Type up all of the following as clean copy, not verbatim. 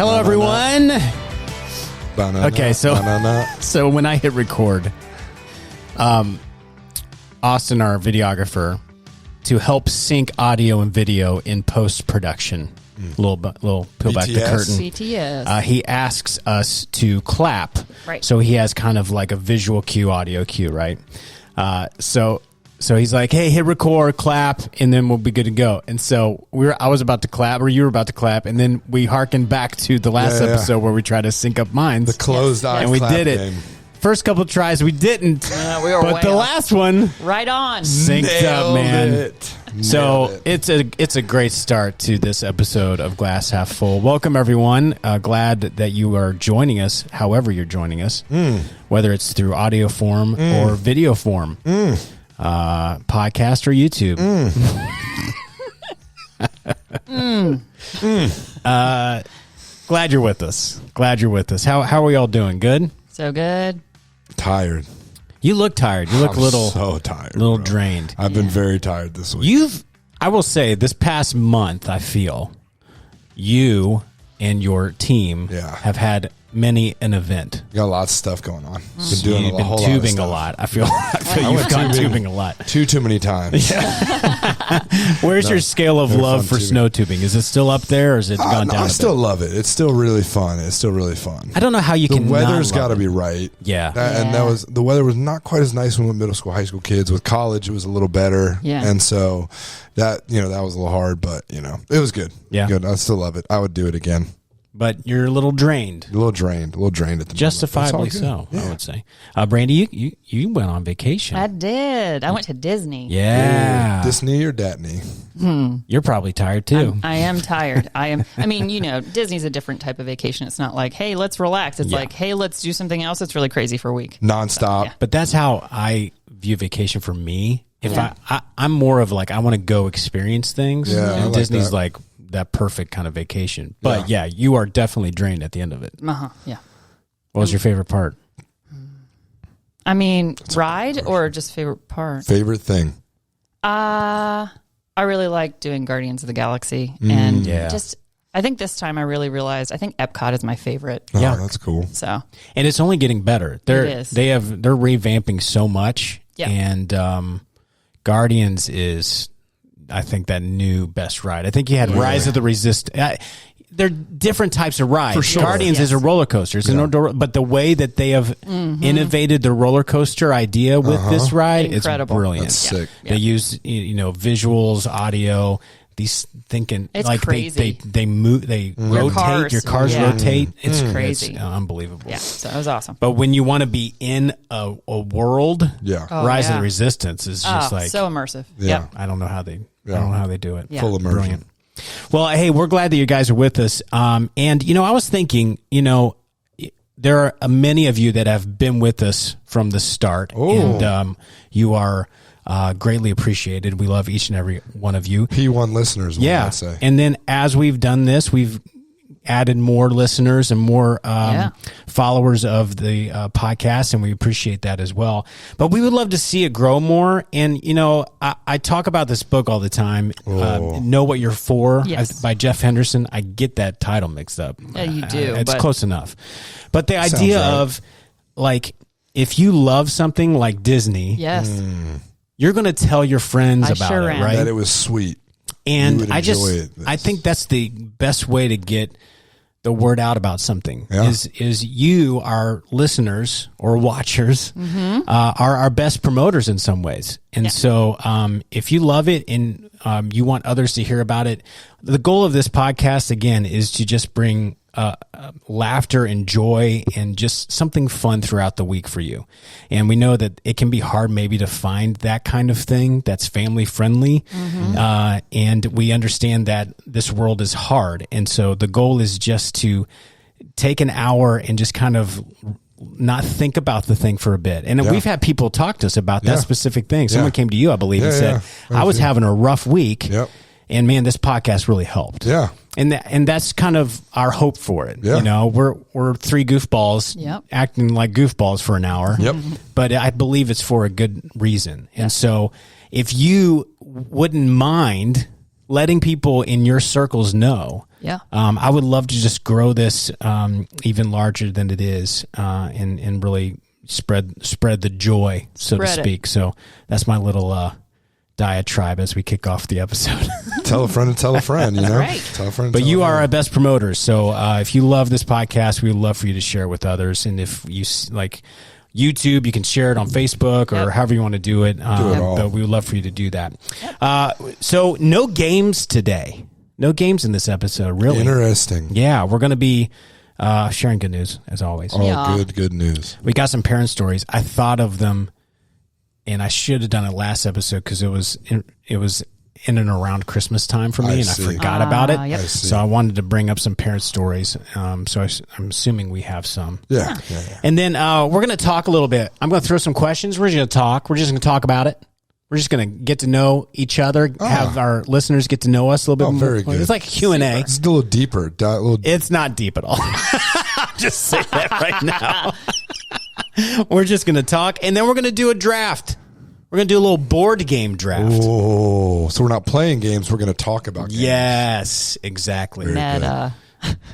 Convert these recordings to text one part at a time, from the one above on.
Hello, everyone. Okay, so when I hit record, Austin, our videographer, to help sync audio and video in post-production, little peel back the curtain. BTS. He asks us to clap. Right. So he has kind of like a visual cue, audio cue, right? So he's like, hey, hit record, clap, and then we'll be good to go. And so I was about to clap, or you were about to clap, and then we hearkened back to the last episode where we tried to sync up minds. The closed eye and we did it. Game. First couple of tries we didn't, we were but way the off. last one Right on. synced up, man. It. So it's a great start to this episode of Glass Half Full. Welcome, everyone. Glad that you are joining us, however you're joining us, whether it's through audio form or video form, podcast or YouTube. Glad you're with us. How are we all doing? Good? So good. Tired. You look tired. You look so tired. little bro. drained. I've been very tired this week. I will say, this past month, I feel you and your team have had many an event. You got lots of stuff going on. Been You've doing a been whole tubing lot a of lot. I feel you've went gone tubing a lot. Too many times. Where's your scale of love fun for tubing. snow tubing? Is it still up there, or has it gone down? I still love it. It's still really fun. I don't know how you can. The weather's got to be right. Yeah. And the weather was not quite as nice when we were middle school, high school kids. With college, it was a little better. Yeah. And so that was a little hard, but it was good. Yeah. Good. I still love it. I would do it again. But you're a little drained. A little drained at the Justifiably moment. so, Yeah. I would say. Brandy, you went on vacation. I did. I went to Disney. Yeah. Disney or Datney? You're probably tired too. I am tired. I mean, Disney's a different type of vacation. It's not like, hey, let's relax. It's like, hey, let's do something else. It's really crazy for a week. Nonstop. Yeah. But that's how I view vacation for me. If I'm more of like, I want to go experience things. Yeah, I and like Disney's that. like that perfect kind of vacation. But yeah, you are definitely drained at the end of it. Yeah. What was your favorite part? I mean, ride or just favorite part? Favorite thing? I really like doing Guardians of the Galaxy. And Yeah. I think this time I really realized, I think Epcot is my favorite. Oh, Yeah. that's cool. So, And it's only getting better. They're is. they're revamping so much. Yeah. And Guardians is, I think, that new best ride. I think you had Rise of the Resistance. They're different types of rides. For sure. Guardians is a roller coaster. It's but the way that they have innovated the roller coaster idea with this ride, Incredible. it's brilliant. That's sick. They use visuals, audio. These thinking It's like crazy. they move, they rotate. cars, Your cars yeah. rotate. It's crazy. It's unbelievable. yeah, so it was awesome. But when you want to be in a world, Yeah. Rise of yeah. the Resistance is just like so immersive. Yeah. Yep. I don't know how they do it. Yeah. Full immersion. Brilliant. Well, hey, we're glad that you guys are with us. And I was thinking, there are many of you that have been with us from the start, and you are greatly appreciated. We love each and every one of you. P1 listeners, Yeah. I'd say. And then as we've done this, we've added more listeners and more followers of the podcast, and we appreciate that as well. But we would love to see it grow more. And, I talk about this book all the time, Know What You're For, Yes. by Jeff Henderson. I get that title mixed up. Yeah, you do, It's but- close enough. But the idea right. of, like, if you love something like Disney, Yes. you're going to tell your friends I about sure it, am. right? That it was sweet. You And would I enjoy it. I think that's the best way to get the word out about something. Yeah. Is you, our listeners or watchers, are our best promoters in some ways. And so, if you love it and you want others to hear about it, the goal of this podcast again is to just bring laughter and joy and just something fun throughout the week for you. And we know that it can be hard maybe to find that kind of thing that's family friendly. And we understand that this world is hard. And so the goal is just to take an hour and just kind of not think about the thing for a bit. And we've had people talk to us about that specific thing. Someone came to you, I believe, and said, I was having a rough week. Yep. And man, this podcast really helped. Yeah. And that's kind of our hope for it. Yeah. You know, we're three goofballs acting like goofballs for an hour. Yep. But I believe it's for a good reason. And so if you wouldn't mind letting people in your circles know Yeah. I would love to just grow this even larger than it is, and really spread the joy, so to speak. So that's my little diatribe as we kick off the episode. Tell a friend and tell a friend, you know? Right. Tell a friend and But tell you a are friend. our best promoters. So if you love this podcast, we would love for you to share it with others. And if you like YouTube, you can share it on Facebook or however you want to do it. Do it all. But we would love for you to do that. So no games today. No games in this episode, really. Interesting. Yeah, we're going to be sharing good news, as always. Oh, Yeah. good news. We got some parent stories. I thought of them, and I should have done it last episode because it was in and around Christmas time for me, I and see. I forgot about it. Yep. I see. So I wanted to bring up some parent stories. So I'm assuming we have some. Yeah. And then we're going to talk a little bit. I'm going to throw some questions. We're just going to talk. We're just going to talk about it. We're just going to get to know each other, have our listeners get to know us a little bit more. Very good. It's like Q&A. It's a little deeper. It's not deep at all. I'm just saying that right now. We're just going to talk, and then we're going to do a draft. We're going to do a little board game draft. Oh, so we're not playing games. We're going to talk about games. Yes, exactly. Meta.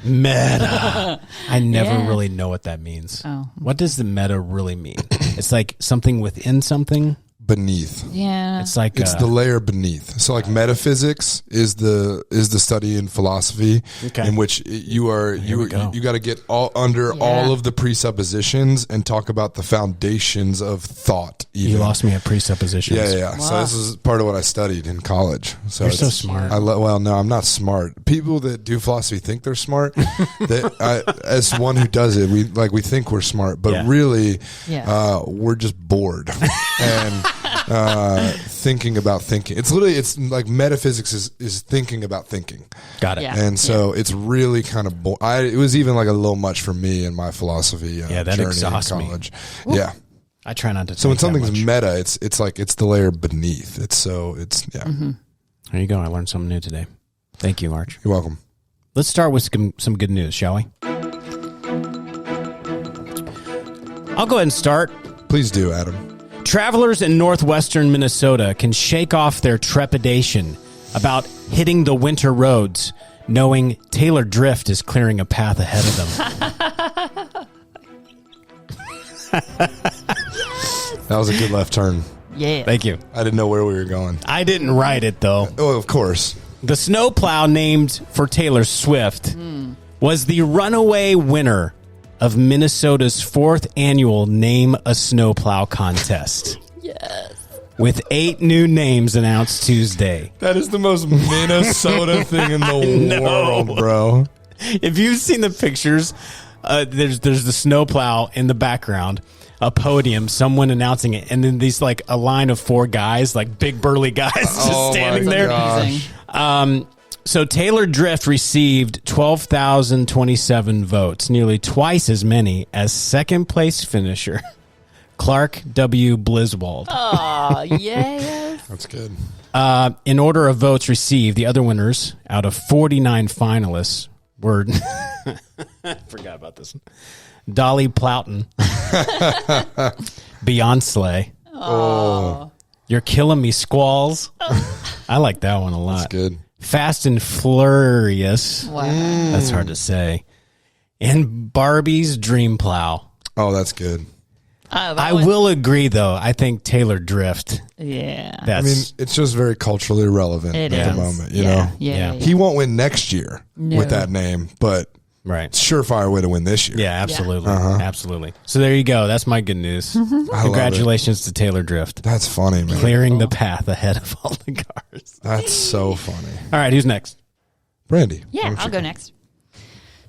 Meta. I never Yeah. really know what that means. Oh. What does the meta really mean? It's like something within something. Beneath. Yeah. It's like It's the layer beneath. So like metaphysics is the study in philosophy in which you we go. got to get under all of the presuppositions and talk about the foundations of thought. Even. you lost me at presuppositions. Yeah. So Wow. this is part of what I studied in college. So You're so it's- smart. Well, no, I'm not smart. People that do philosophy think they're smart. As one who does it, we think we're smart, but really, we're just bored and thinking about thinking. It's like metaphysics is thinking about thinking. Got it. Yeah. And so it's really kind of it was even like a little much for me in my philosophy that journey exhausts in me. college. Yeah. I try not to. So when think that something's much. meta, it's like it's the layer beneath. Mm-hmm. There you go. I learned something new today. Thank you, Arch. You're welcome. Let's start with some good news, shall we? I'll go ahead and start. Please do, Adam. Travelers in northwestern Minnesota can shake off their trepidation about hitting the winter roads, knowing Taylor Drift is clearing a path ahead of them. That was a good left turn. Yeah. Thank you. I didn't know where we were going. I didn't write it, though. Oh, of course. The snowplow named for Taylor Swift was the runaway winner of Minnesota's 4th annual Name a Snowplow contest. Yes. With 8 new names announced Tuesday. That is the most Minnesota thing in the world, bro. If you've seen the pictures, there's the snowplow in the background, a podium, someone announcing it, and then these like a line of 4 guys, like big burly guys, just Oh, standing my there. gosh. So Taylor Drift received 12,027 votes, nearly twice as many as second place finisher Clark W. Blizzwald. Oh, yes. That's good. In order of votes received, the other winners out of 49 finalists were I forgot about this one. Dolly Plowton, Beyonce. Oh, You're Killing Me Squalls. I like that one a lot. that's good. Fast and Furious. Wow. That's hard to say. And Barbie's Dream Plow. Oh, that's good. I will agree, though. I think Taylor Drift. Yeah. I That's mean, it's just very culturally relevant It at is. the moment, you Yeah. know? Yeah. Yeah. He won't win next year No. with that name, but right. surefire way to win this year. Yeah, absolutely. Absolutely. So there you go. That's my good news. I love it. Congratulations to Taylor Drift. That's funny, man. Clearing the path ahead of all the cars. That's so funny. All right, who's next? Brandy. Yeah, I'll go next.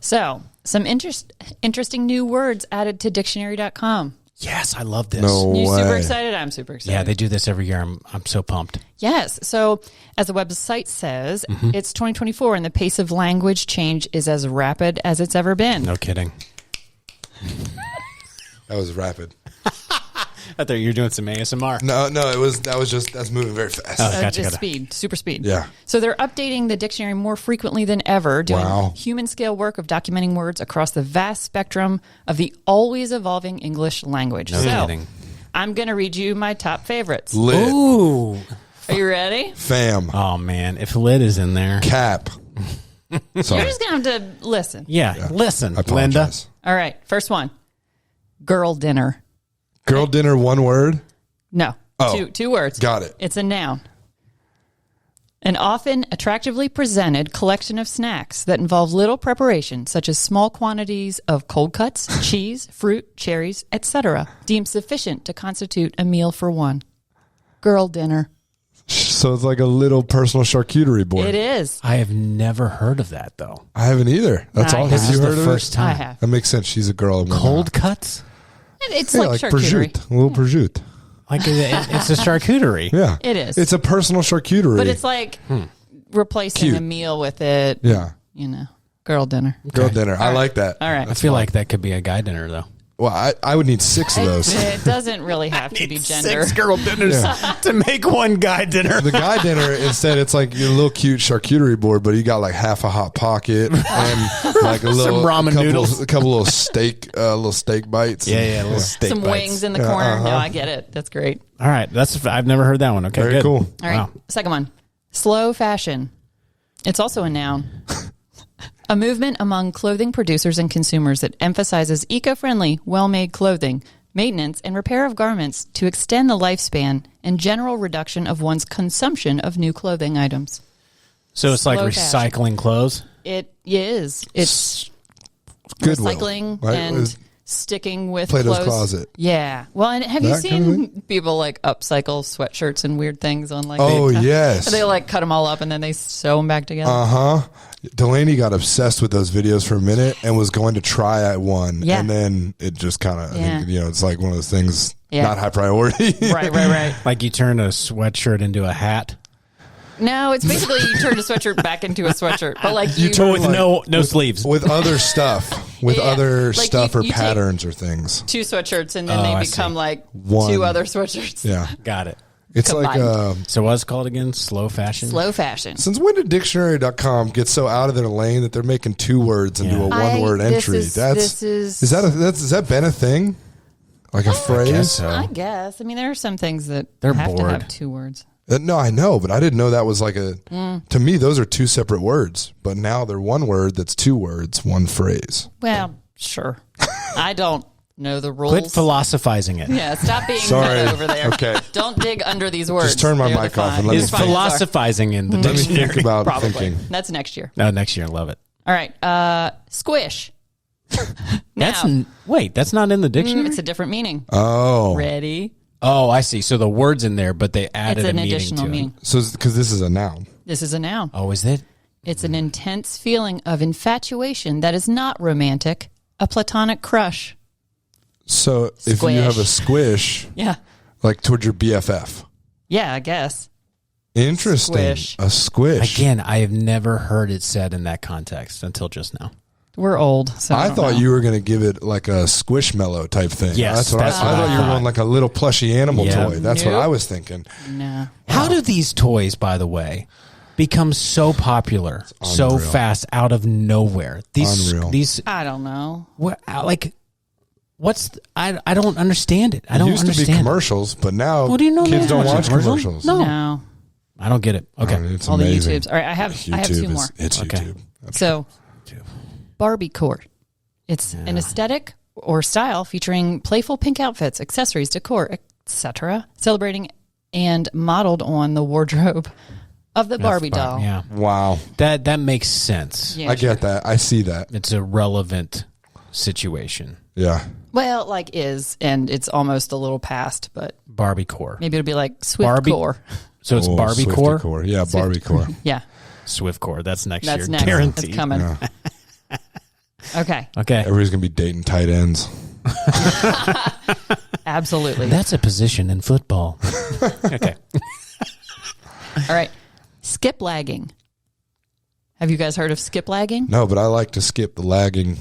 So, some interesting new words added to dictionary.com. Yes, I love this. No You super way. excited? I'm super excited. Yeah, they do this every year. I'm so pumped. Yes. So, as the website says, Mm-hmm. it's 2024 and the pace of language change is as rapid as it's ever been. No kidding. That was rapid. I thought you were doing some ASMR. No, that's moving very fast. Gotcha. Just speed, super speed. Yeah. So they're updating the dictionary more frequently than ever, doing Wow. human scale work of documenting words across the vast spectrum of the always evolving English language. No so kidding. I'm going to read you my top favorites. Lit. Ooh. Are you ready? Fam. Oh, man. If lit is in there. Cap. Sorry. You're just going to have to listen. Yeah. Listen, I Linda. apologize. All right. First one. Girl dinner. Girl dinner, one word? No. Oh. Two words. Got it. It's a noun. An often attractively presented collection of snacks that involve little preparation, such as small quantities of cold cuts, cheese, fruit, cherries, etc., deemed sufficient to constitute a meal for one. Girl dinner. So it's like a little personal charcuterie board. It is. I have never heard of that, though. I haven't either. That's all. This Have you is heard the of first it? time. I have. That makes sense. She's a girl. Cold cuts? It's Yeah, like like charcuterie. prosciutto. A little prosciutto. Like it's a charcuterie. Yeah. It is. It's a personal charcuterie. But it's like replacing Cute. a meal with it. Yeah. You know, girl dinner. Girl dinner. I like that. All right. I feel like that could be a guy dinner, though. Well, I would need 6 of those. It doesn't really have to be gender. 6 girl dinners to make one guy dinner. The guy dinner, instead, it's like your little cute charcuterie board, but you got like half a Hot Pocket and like a little ramen noodles. a couple little steak bites. Yeah, little steak Some bites. wings in the corner. No, I get it. That's great. All right, I've never heard that one. Okay, Very good. cool. All right. Wow. Second one. Slow fashion. It's also a noun. A movement among clothing producers and consumers that emphasizes eco-friendly, well-made clothing, maintenance, and repair of garments to extend the lifespan and general reduction of one's consumption of new clothing items. So it's like Slow recycling clothes. It is. It's Goodwill, recycling right? and sticking with Plato's clothes. Closet. Yeah. Well, and have you That kind of seen people like upcycle sweatshirts and weird things on like Oh, they, yes. they like cut them all up and then they sew them back together. Uh-huh. Delaney got obsessed with those videos for a minute and was going to try at one. Yeah. And then it just kind of, Yeah. it's like one of those things, Yeah. not high priority. Right. Like you turn a sweatshirt into a hat. No, it's basically you turn a sweatshirt back into a sweatshirt, but like you turn With like- no sleeves. With other stuff. With Yeah. other Like stuff you or take- patterns or things. 2 sweatshirts and then Oh, they I become see. like One. 2 other sweatshirts. Yeah. Got it. It's like, Combined. So what's it called again? Slow fashion? Slow fashion. since when did dictionary.com get so out of their lane that they're making 2 words into Yeah. a one-word entry? Is Has that been a thing? Like a phrase? guess so. I guess. I mean, there are some things that They're have to bored. have 2 words. No, I know, but I didn't know that was like a. To me, those are 2 separate words, but now they're one word that's 2 words, one phrase. Well, sure. I don't know the rules. Quit philosophizing it. Yeah, stop being Sorry. meta over there. Okay. Don't dig under these words. Just turn my They're mic fine. off and let me Is You're fine. philosophizing in the Let me dictionary? think about Probably. thinking. That's next year. No, next year. Love it. All right. Squish. Now, That's not in the dictionary? it's a different meaning. Oh. Ready? Oh, I see. So the word's in there, but they added It's a an meaning additional to meaning. it. So, because this is a noun. This is a noun. Oh, is it? It's an intense feeling of infatuation that is not romantic, a platonic crush. So, if you have a squish, Yeah. like towards your BFF. Yeah, I guess. Interesting. Squish. A squish. Again, I have never heard it said in that context until just now. We're old. So I don't thought know. you were going to give it like a squishmallow type thing. Yes, that's what that's I what thought I you were thought. going like a little plushy animal Yeah. toy. That's what Nope. I was thinking. No. How do these toys, by the way, become so popular so unreal. fast out of nowhere? Unreal. These I don't know. I don't understand it. I don't It used to be understand. commercials, but now Well, do you know kids they're don't watching watch commercials? commercials. No. No. I don't get it. Okay. It's All amazing. the YouTubes. All right, I have 2 YouTube more. It's Okay. YouTube. So, Barbie core. It's an aesthetic or style featuring playful pink outfits, accessories, decor, etc., celebrating and modeled on the wardrobe of the Barbie doll. Yeah. Wow. That makes sense. Yeah, I get that. I see that. It's a relevant situation. Yeah. Well, and it's almost a little past, but Barbie core. maybe it'll be like Swift Barbie? core. So it's Oh, Barbie Swifty core? Yeah, Barbie core. Yeah, Swift core. That's next that's year. next. Guaranteed. It's coming. Yeah. Okay, Okay. Everybody's going to be dating tight ends. absolutely. That's a position in football. Okay. All right, skip lagging. Have you guys heard of skip lagging? No, but I like to skip the lagging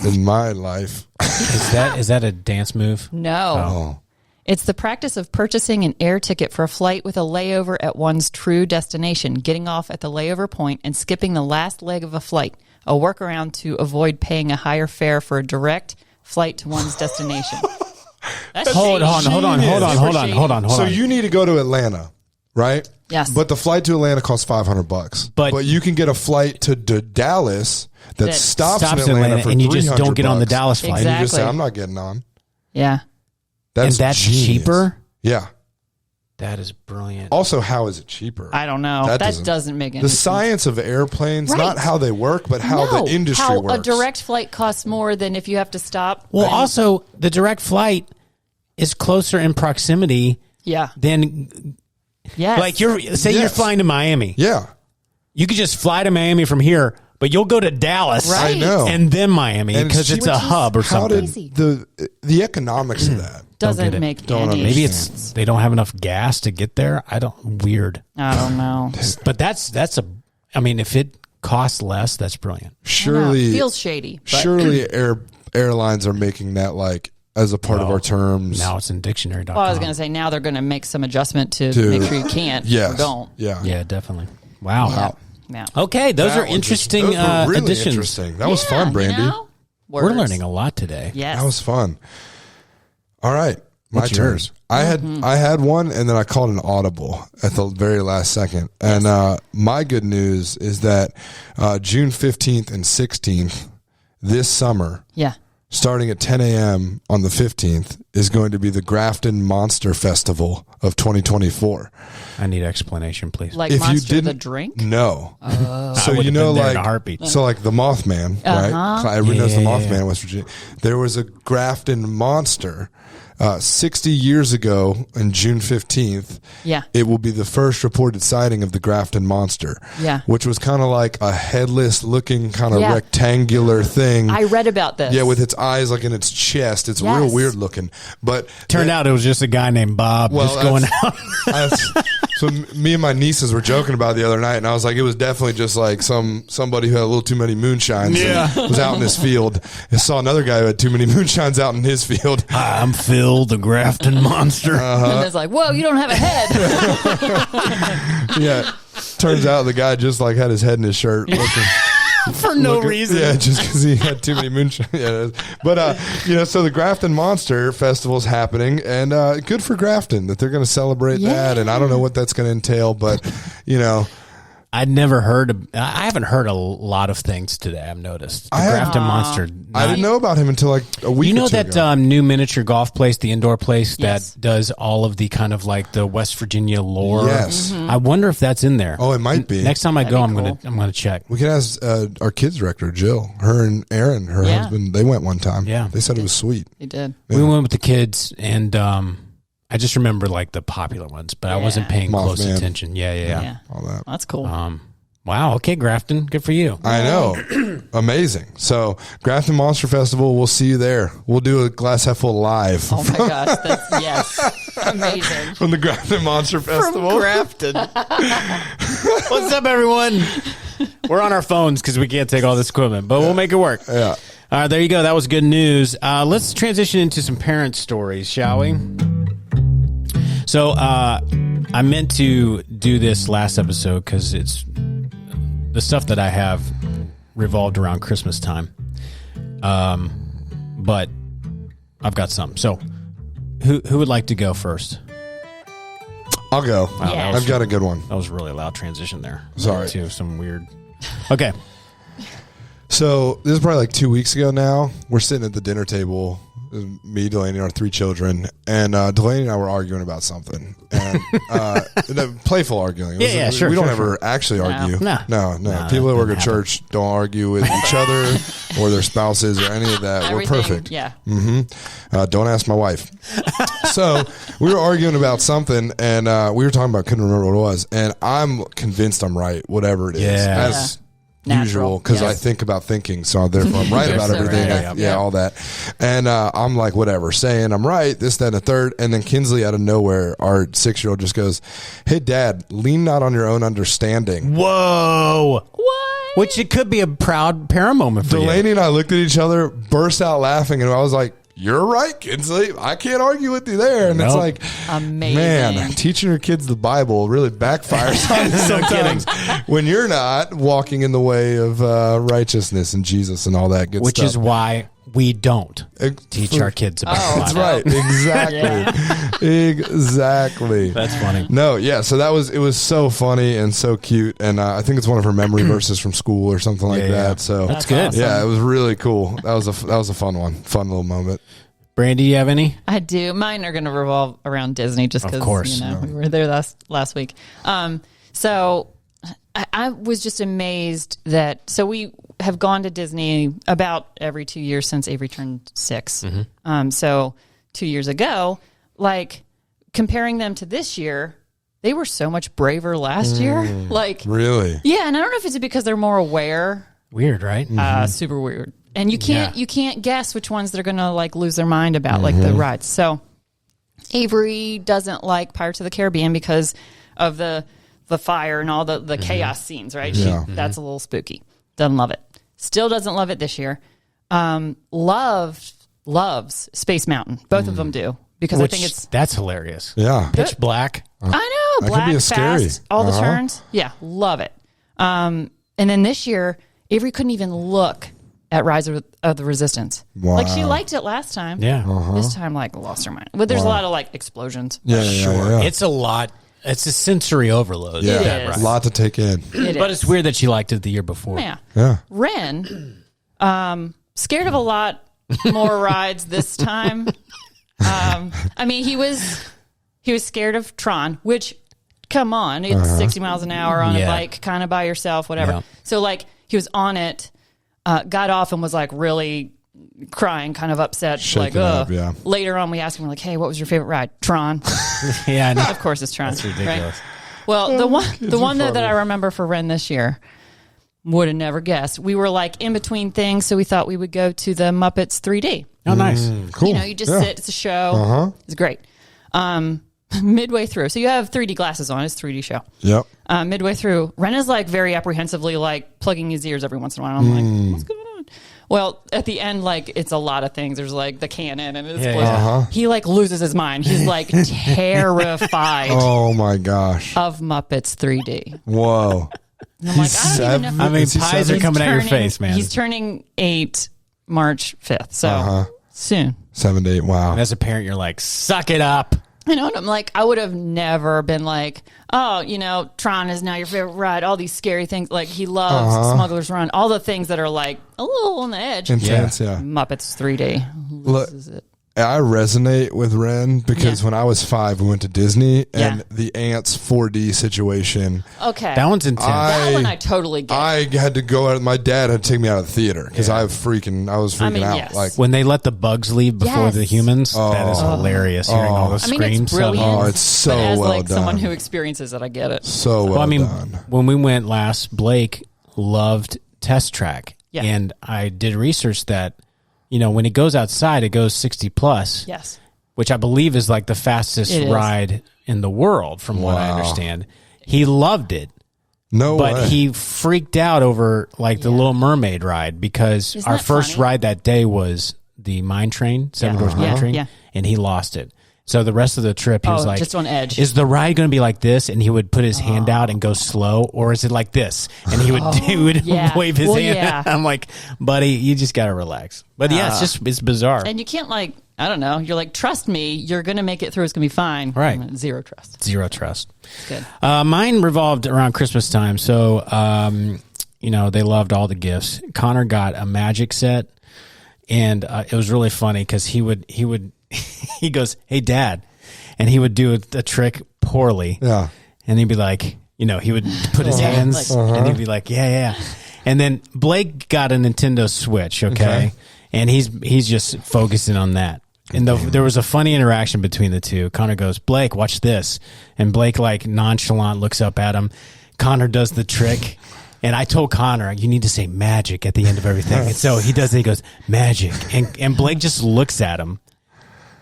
in my life. Is that a dance move? No. Oh. It's the practice of purchasing an air ticket for a flight with a layover at one's true destination, getting off at the layover point and skipping the last leg of a flight, a workaround to avoid paying a higher fare for a direct flight to one's destination. That's Hold shady. on. Super shady. So you need to go to Atlanta, right? Yes. But the flight to Atlanta costs $500. But you can get a flight to Dallas that stops in Atlanta for and you just don't get on the $300. Dallas flight. Exactly. And you just say, I'm not getting on. Yeah. That's genius. cheaper? Yeah. That is brilliant. Also, how is it cheaper? I don't know. That doesn't make any sense. The science of airplanes, not how they work, but how the industry works. A direct flight costs more than if you have to stop. Well, also, the direct flight is closer in proximity than... Yes. Like, you're flying to Miami. Yeah. You could just fly to Miami from here, but you'll go to Dallas. Right. I know. And then Miami because it's a hub or something. How did the economics of that? Doesn't make any Maybe sense. they don't have enough gas to get there. Weird. I don't know. But if it costs less, that's brilliant. Surely feels shady. But. Surely airlines are making that like as a part of our terms. Now it's in dictionary.com. Well, I was going to say now they're going to make some adjustment to make sure you can't or don't. Yeah, definitely. Wow. Yeah. Okay, those are interesting really additions. Interesting. That was fun, Brandy. We're learning a lot today. Yes. That was fun. All right. What's my turn. yours? I had one, and then I called an audible at the very last second. And my good news is that June 15th and 16th this summer, starting at 10 a.m. on the 15th, is going to be the Grafton Monster Festival of 2024. I need explanation, please. Like Monster the drink? No. So I would have been there in a like heartbeat. so like the Mothman, right? Everybody knows the Mothman in West Virginia. There was a Grafton Monster 60 years ago on June 15th. It will be the first reported sighting of the Grafton Monster. Which was kind of like a headless looking kind of rectangular thing. I read about this. Yeah, with its eyes like in its chest. It's real weird looking. But turned out it was just a guy named Bob just going out. So me and my nieces were joking about it the other night, and I was like, it was definitely just like somebody who had a little too many moonshines and was out in his field. I saw another guy who had too many moonshines out in his field. Hi, I'm Phil, the Grafton Monster. And it's like, whoa, you don't have a head. Turns out the guy just like had his head in his shirt. For no reason. Yeah, just because he had too many moonshine. But, so the Grafton Monster Festival is happening, and good for Grafton that they're going to celebrate that. And I don't know what that's going to entail, but, I'd never heard I haven't heard a lot of things today, I've noticed. The Grafton Monster. I didn't know about him until like a week or two that ago. New miniature golf place, the indoor place that does all of the kind of like the West Virginia lore? Yes. I wonder if that's in there. Oh, it might be. Next time I go, I'm gonna check. We can ask our kids director, Jill. Her and Aaron, her husband, they went one time. Yeah. They said it was sweet. They did. We went with the kids, and I just remember like the popular ones, but I wasn't paying close attention. Yeah. All that. That's cool. Wow. Okay, Grafton. Good for you. I know. Amazing. So, Grafton Monster Festival, we'll see you there. We'll do a Glass Half Full live. Oh my gosh. Yes. Amazing. From the Grafton Monster Festival. From Grafton. What's up, everyone? We're on our phones because we can't take all this equipment, but we'll make it work. Yeah. All right, there you go. That was good news. Let's transition into some parent stories, shall we? So, I meant to do this last episode because it's the stuff that I have revolved around Christmas time. But I've got some. So who would like to go first? I'll go. Wow, I've got a good one. That was a really loud transition there. Sorry. To some weird. Okay. So this is probably like 2 weeks ago now. We're sitting at the dinner table, me, Delaney, our three children, and Delaney and I were arguing about something, and playful arguing. Sure. We don't ever actually argue. No. People that work at church don't argue with each other or their spouses or any of that. We're perfect. Yeah. Don't ask my wife. So we were arguing about something, and we were talking about, couldn't remember what it was, and I'm convinced I'm right, whatever it is. Yeah. As usual, because I think about thinking, so therefore I'm right about everything. Right. All that. And I'm like, whatever, saying I'm right, this, that, and the third. And then Kinsley out of nowhere, our 6-year-old, just goes, "Hey, Dad, lean not on your own understanding." Whoa. What? Which it could be a proud parent moment for Delaney you. and I looked at each other, burst out laughing, and I was like, "You're right, Kinsley. I can't argue with you there." And it's like, amazing. Man, teaching your kids the Bible really backfires on you sometimes when you're not walking in the way of righteousness and Jesus and all that good stuff. Which is why we don't teach our kids about That's right. Exactly. Exactly. That's funny. No, yeah. So it was so funny and so cute. And I think it's one of her memory verses from school or something like that. So that's good. Awesome. Yeah, it was really cool. That was a fun one. Fun little moment. Brandy, you have any? I do. Mine are going to revolve around Disney just because, we were there last week. So I was just amazed that, so we have gone to Disney about every 2 years since Avery turned 6. Mm-hmm. So 2 years ago, like comparing them to this year, they were so much braver last year. Like, really? Yeah. And I don't know if it's because they're more aware. Weird, right? Super weird. And you can't guess which ones they're going to like lose their mind about, like the rides. So Avery doesn't like Pirates of the Caribbean because of the fire and all the chaos scenes, right? Yeah. That's a little spooky. Doesn't love it. Still doesn't love it this year. Loves Space Mountain. Both of them do, because I think that's hilarious. Yeah. Pitch black. I know, that black, could be fast, scary. all the turns. Yeah, love it. And then this year, Avery couldn't even look at Rise of the Resistance. Wow. Like, she liked it last time. Yeah. This time, like, lost her mind. But there's a lot of like explosions. Yeah. It's a lot. It's a sensory overload. Yeah. It is. A lot to take in. But it's weird that she liked it the year before. Yeah. Yeah. Ren, scared of a lot more rides this time. I mean, he was scared of Tron, which, come on, it's 60 miles an hour on a bike, kind of by yourself, whatever. Yeah. So like he was on it, got off and was like really crying, kind of upset. Shaking like, up, yeah. Later on, we asked him, like, hey, what was your favorite ride? Tron. Yeah, I know. Of course, it's Tron. That's ridiculous. Right? Well, the one that I remember for Ren this year, would have never guessed. We were like in between things, so we thought we would go to the Muppets 3D. Oh, nice. Cool. You know, you just sit. It's a show. It's great. Midway through, so you have 3D glasses on. It's a 3D show. Yep. Midway through, Ren is like very apprehensively like plugging his ears every once in a while. I'm like, what's going on? Well, at the end, like, it's a lot of things. There's like the cannon and he like loses his mind. He's like terrified. Oh my gosh. Of Muppets 3D. Whoa. And I'm like, I don't even know. I mean, pies are coming at your face, man. He's turning 8 March 5th, so soon. 7 to 8. Wow. And as a parent, you're like, suck it up. I know, and I'm like, I would have never been like, oh, you know, Tron is now your favorite ride. All these scary things. Like, he loves Smuggler's Run. All the things that are like a little on the edge. Intense, yeah. Muppets 3D. Look, I resonate with Ren because when I was 5, we went to Disney and the Ants 4D situation. Okay. That one's intense. That one I totally get. I had to go out. My dad had to take me out of the theater because I was freaking out. Yes. Like when they let the bugs leave before the humans, that is hilarious. Hearing all the screams. It's brilliant. It's so but as well like done. someone who experiences it, I get it. So well done. When we went last, Blake loved Test Track, Yeah. and I did research that, you know, when it goes outside, it goes 60 plus. Yes. Which I believe is like the fastest ride in the world, from what I understand. He loved it. No way. But he freaked out over like the Little Mermaid ride because Isn't our that first funny? ride that day was the mine train, Seven Dwarfs Mine Train, and he lost it. So the rest of the trip, he was like, just on edge. Is the ride going to be like this? And he would put his hand out and go slow, or is it like this? And he would, wave his hand. Yeah. I'm like, buddy, you just got to relax. But yeah, it's bizarre. And you can't like, I don't know. You're like, trust me, you're going to make it through. It's going to be fine. Right. Zero trust. Zero trust. Good. Mine revolved around Christmas time. So, you know, they loved all the gifts. Connor got a magic set, and it was really funny because he goes, hey, Dad. And he would do a trick poorly. Yeah. And he'd be like, you know, he would put his hands and he'd be like, yeah. And then Blake got a Nintendo Switch, okay? And he's just focusing on that. And there was a funny interaction between the two. Connor goes, Blake, watch this. And Blake, like, nonchalant looks up at him. Connor does the trick. And I told Connor, you need to say magic at the end of everything. And so he does it. He goes, magic. And Blake just looks at him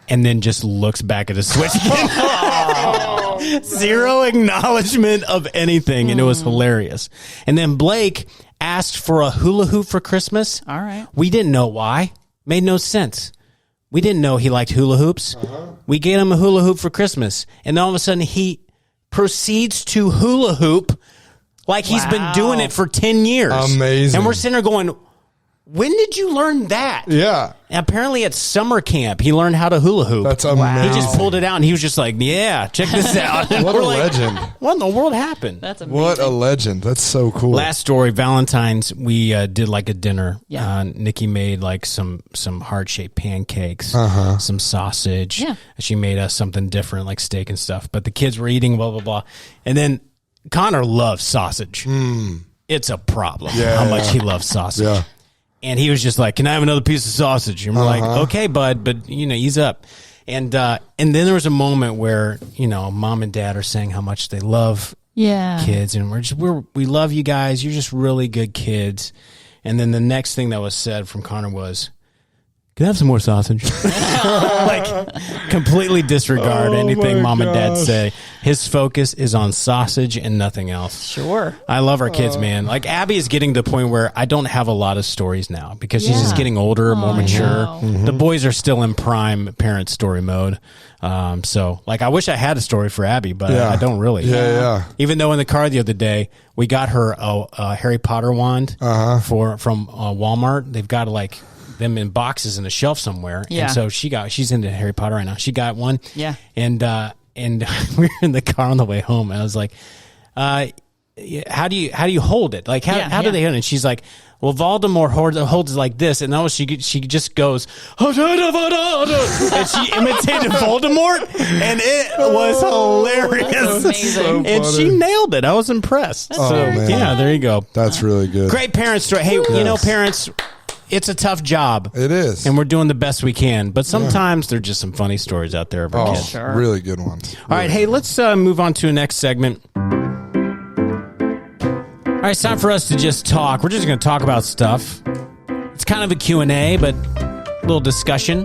and then just looks back at his Switch again. Zero acknowledgement of anything. And it was hilarious. And then Blake asked for a hula hoop for Christmas. All right. We didn't know why. Made no sense. We didn't know he liked hula hoops. We gave him a hula hoop for Christmas. And then all of a sudden he proceeds to hula hoop like he's been doing it for 10 years. Amazing. And we're sitting there going, when did you learn that? Yeah. And apparently at summer camp, he learned how to hula hoop. That's amazing. He just pulled it out and he was just like, yeah, check this out. What a legend. What in the world happened? That's amazing. What a legend. That's so cool. Last story, Valentine's, we did like a dinner. Yeah. Nikki made like some heart-shaped pancakes, Uh-huh. some sausage. Yeah. She made us something different like steak and stuff. But the kids were eating blah, blah, blah. And then Connor loves sausage. It's a problem how much he loves sausage. Yeah. And he was just like, can I have another piece of sausage? And we're like, okay, bud, but, ease up. And then there was a moment where, mom and dad are saying how much they love kids. And we love you guys. You're just really good kids. And then the next thing that was said from Connor was, can I have some more sausage? Like, completely disregard anything mom and dad say. His focus is on sausage and nothing else. Sure. I love our kids, man. Like, Abby is getting to the point where I don't have a lot of stories now because she's just getting older, more mature. The boys are still in prime parent story mode. So, like, I wish I had a story for Abby, but I don't really. Yeah. Even though in the car the other day, we got her a Harry Potter wand from Walmart. They've got, like, them in boxes in a shelf somewhere. Yeah. And so she's into Harry Potter right now. She got one. Yeah. And we were in the car on the way home and I was like, how do you hold it? Like, how do they hold it? And she's like, well, Voldemort holds it like this. And now she just goes, and she imitated Voldemort and it was hilarious. Amazing. And she nailed it. I was impressed. man. Yeah, there you go. That's really good. Great parent story. Hey, parents, it's a tough job. It is. And we're doing the best we can. But sometimes there's just some funny stories out there of our kids. Sure. Really good ones. All right, hey, let's move on to the next segment. All right, it's time for us to just talk. We're just going to talk about stuff. It's kind of a Q&A, but a little discussion.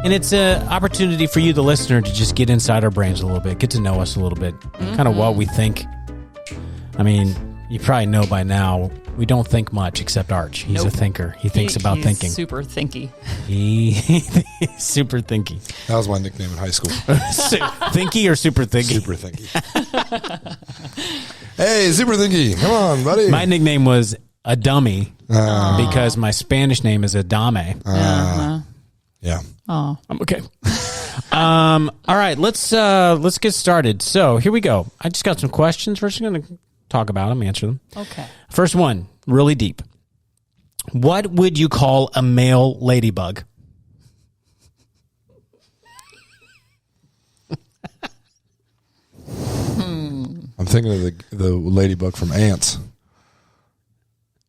And it's an opportunity for you, the listener, to just get inside our brains a little bit, get to know us a little bit, kind of what we think. I mean, you probably know by now, we don't think much except Arch. He's a thinker. He thinks about thinking. Super thinky. He's super thinky. That was my nickname in high school. Thinky or super thinky? Super thinky. Hey, super thinky. Come on, buddy. My nickname was a dummy because my Spanish name is Adame. Yeah. Oh, I'm okay. All right, let's get started. So here we go. I just got some questions. We're just going to talk about them, answer them. okay. First one, really deep. What would you call a male ladybug? I'm thinking of the ladybug from Ants.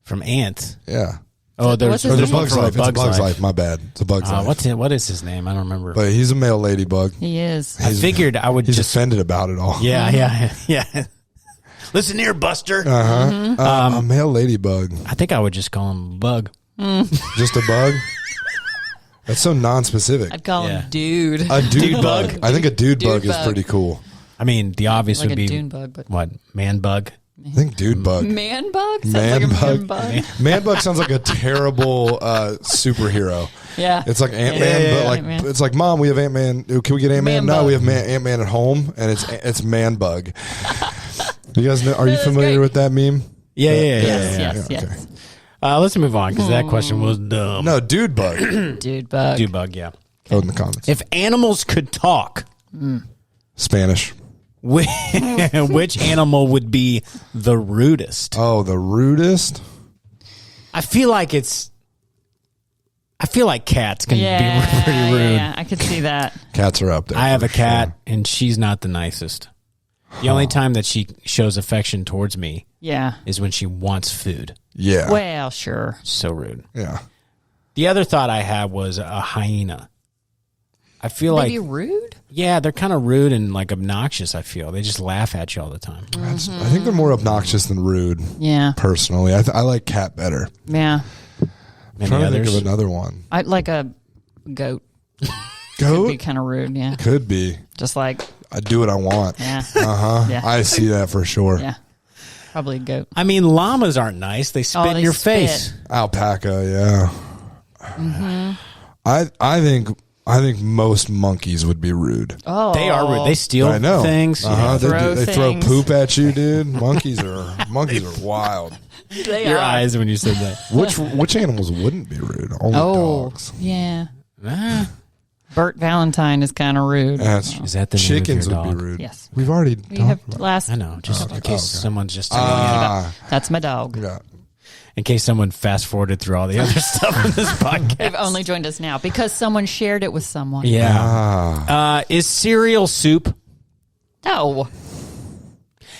From Ants? Yeah. Oh, there's What's his Or name? the Bug's Life. It's a Bug's Life. My bad. It's a Bug's Life. What is his name? I don't remember. But he's a male ladybug. He is. I figured I would He's just... offended about it all. Yeah. Listen here, Buster. A male ladybug. I think I would just call him Bug. Just a bug? That's so non-specific. I'd call Yeah. him dude. A dude bug. bug. I think a dude bug is bug. pretty cool. I mean, the obvious Like would a be dune bug, but what? Man bug? I think dude bug. man bug. Sounds Man like a bug. man bug. Man bug sounds like a terrible superhero. Yeah, It's like Ant-Man, but like Ant-Man. it's like, Mom, we have Ant-Man. Can we get Ant-Man? Man No, bug. we have Ant-Man at home, and it's Man bug. You guys know? Are you That's familiar great. with that meme? Yeah. Yes. Okay. Let's move on because that question was dumb. No, dude bug. dude bug. Dude bug, yeah. Go in the comments. If animals could talk, Spanish. which animal would be the rudest? Oh, the rudest. I feel like cats can be pretty rude. Yeah, I could see that. Cats are up there. I have a for cat, sure. and she's not the nicest. The only time that she shows affection towards me Yeah. is when she wants food. Yeah. Well, sure. So rude. Yeah. The other thought I had was a hyena. I feel Maybe like, rude. yeah, they're kind of rude and like obnoxious. I feel they just laugh at you all the time. I think they're more obnoxious than rude. Yeah. Personally, I like cat better. Yeah. I'm Many trying to others. think of another one. I like a goat. Could be Goat kind of rude. Yeah. could be. Just like I do what I want. yeah. Yeah. I see that for sure. Yeah. Probably a goat. I mean, llamas aren't nice. They spit in they your spit. face. Alpaca, yeah. I think I think most monkeys would be rude. Oh, They are rude. They steal I know. things. Uh-huh. Throw They throw things. poop at you, dude. Monkeys are wild. They Your are. eyes when you said that. Which animals wouldn't be rude? Only dogs. Yeah. Ah, Bert Valentine is kind of rude. That's is that the name of chickens your would dog? be rude. Yes. We've already We have talked about. last. I know, just in case someone's just tuning That's my dog. Yeah. in case someone fast forwarded through all the other stuff in this podcast. They've only joined us now because someone shared it with someone. Yeah. Is cereal soup? No.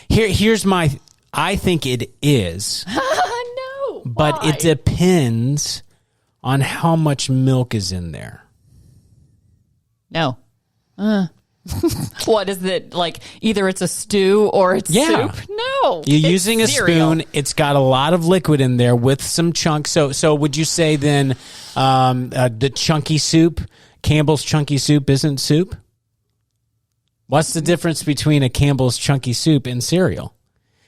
Here's my. I think it is, No. but Why? it depends on how much milk is in there. No. What is it like? Either it's a stew or it's Yeah. soup. No. You're it's using a cereal. spoon. It's got a lot of liquid in there with some chunks. So would you say then the chunky soup, Campbell's chunky soup, isn't soup? What's the difference between a Campbell's chunky soup and cereal?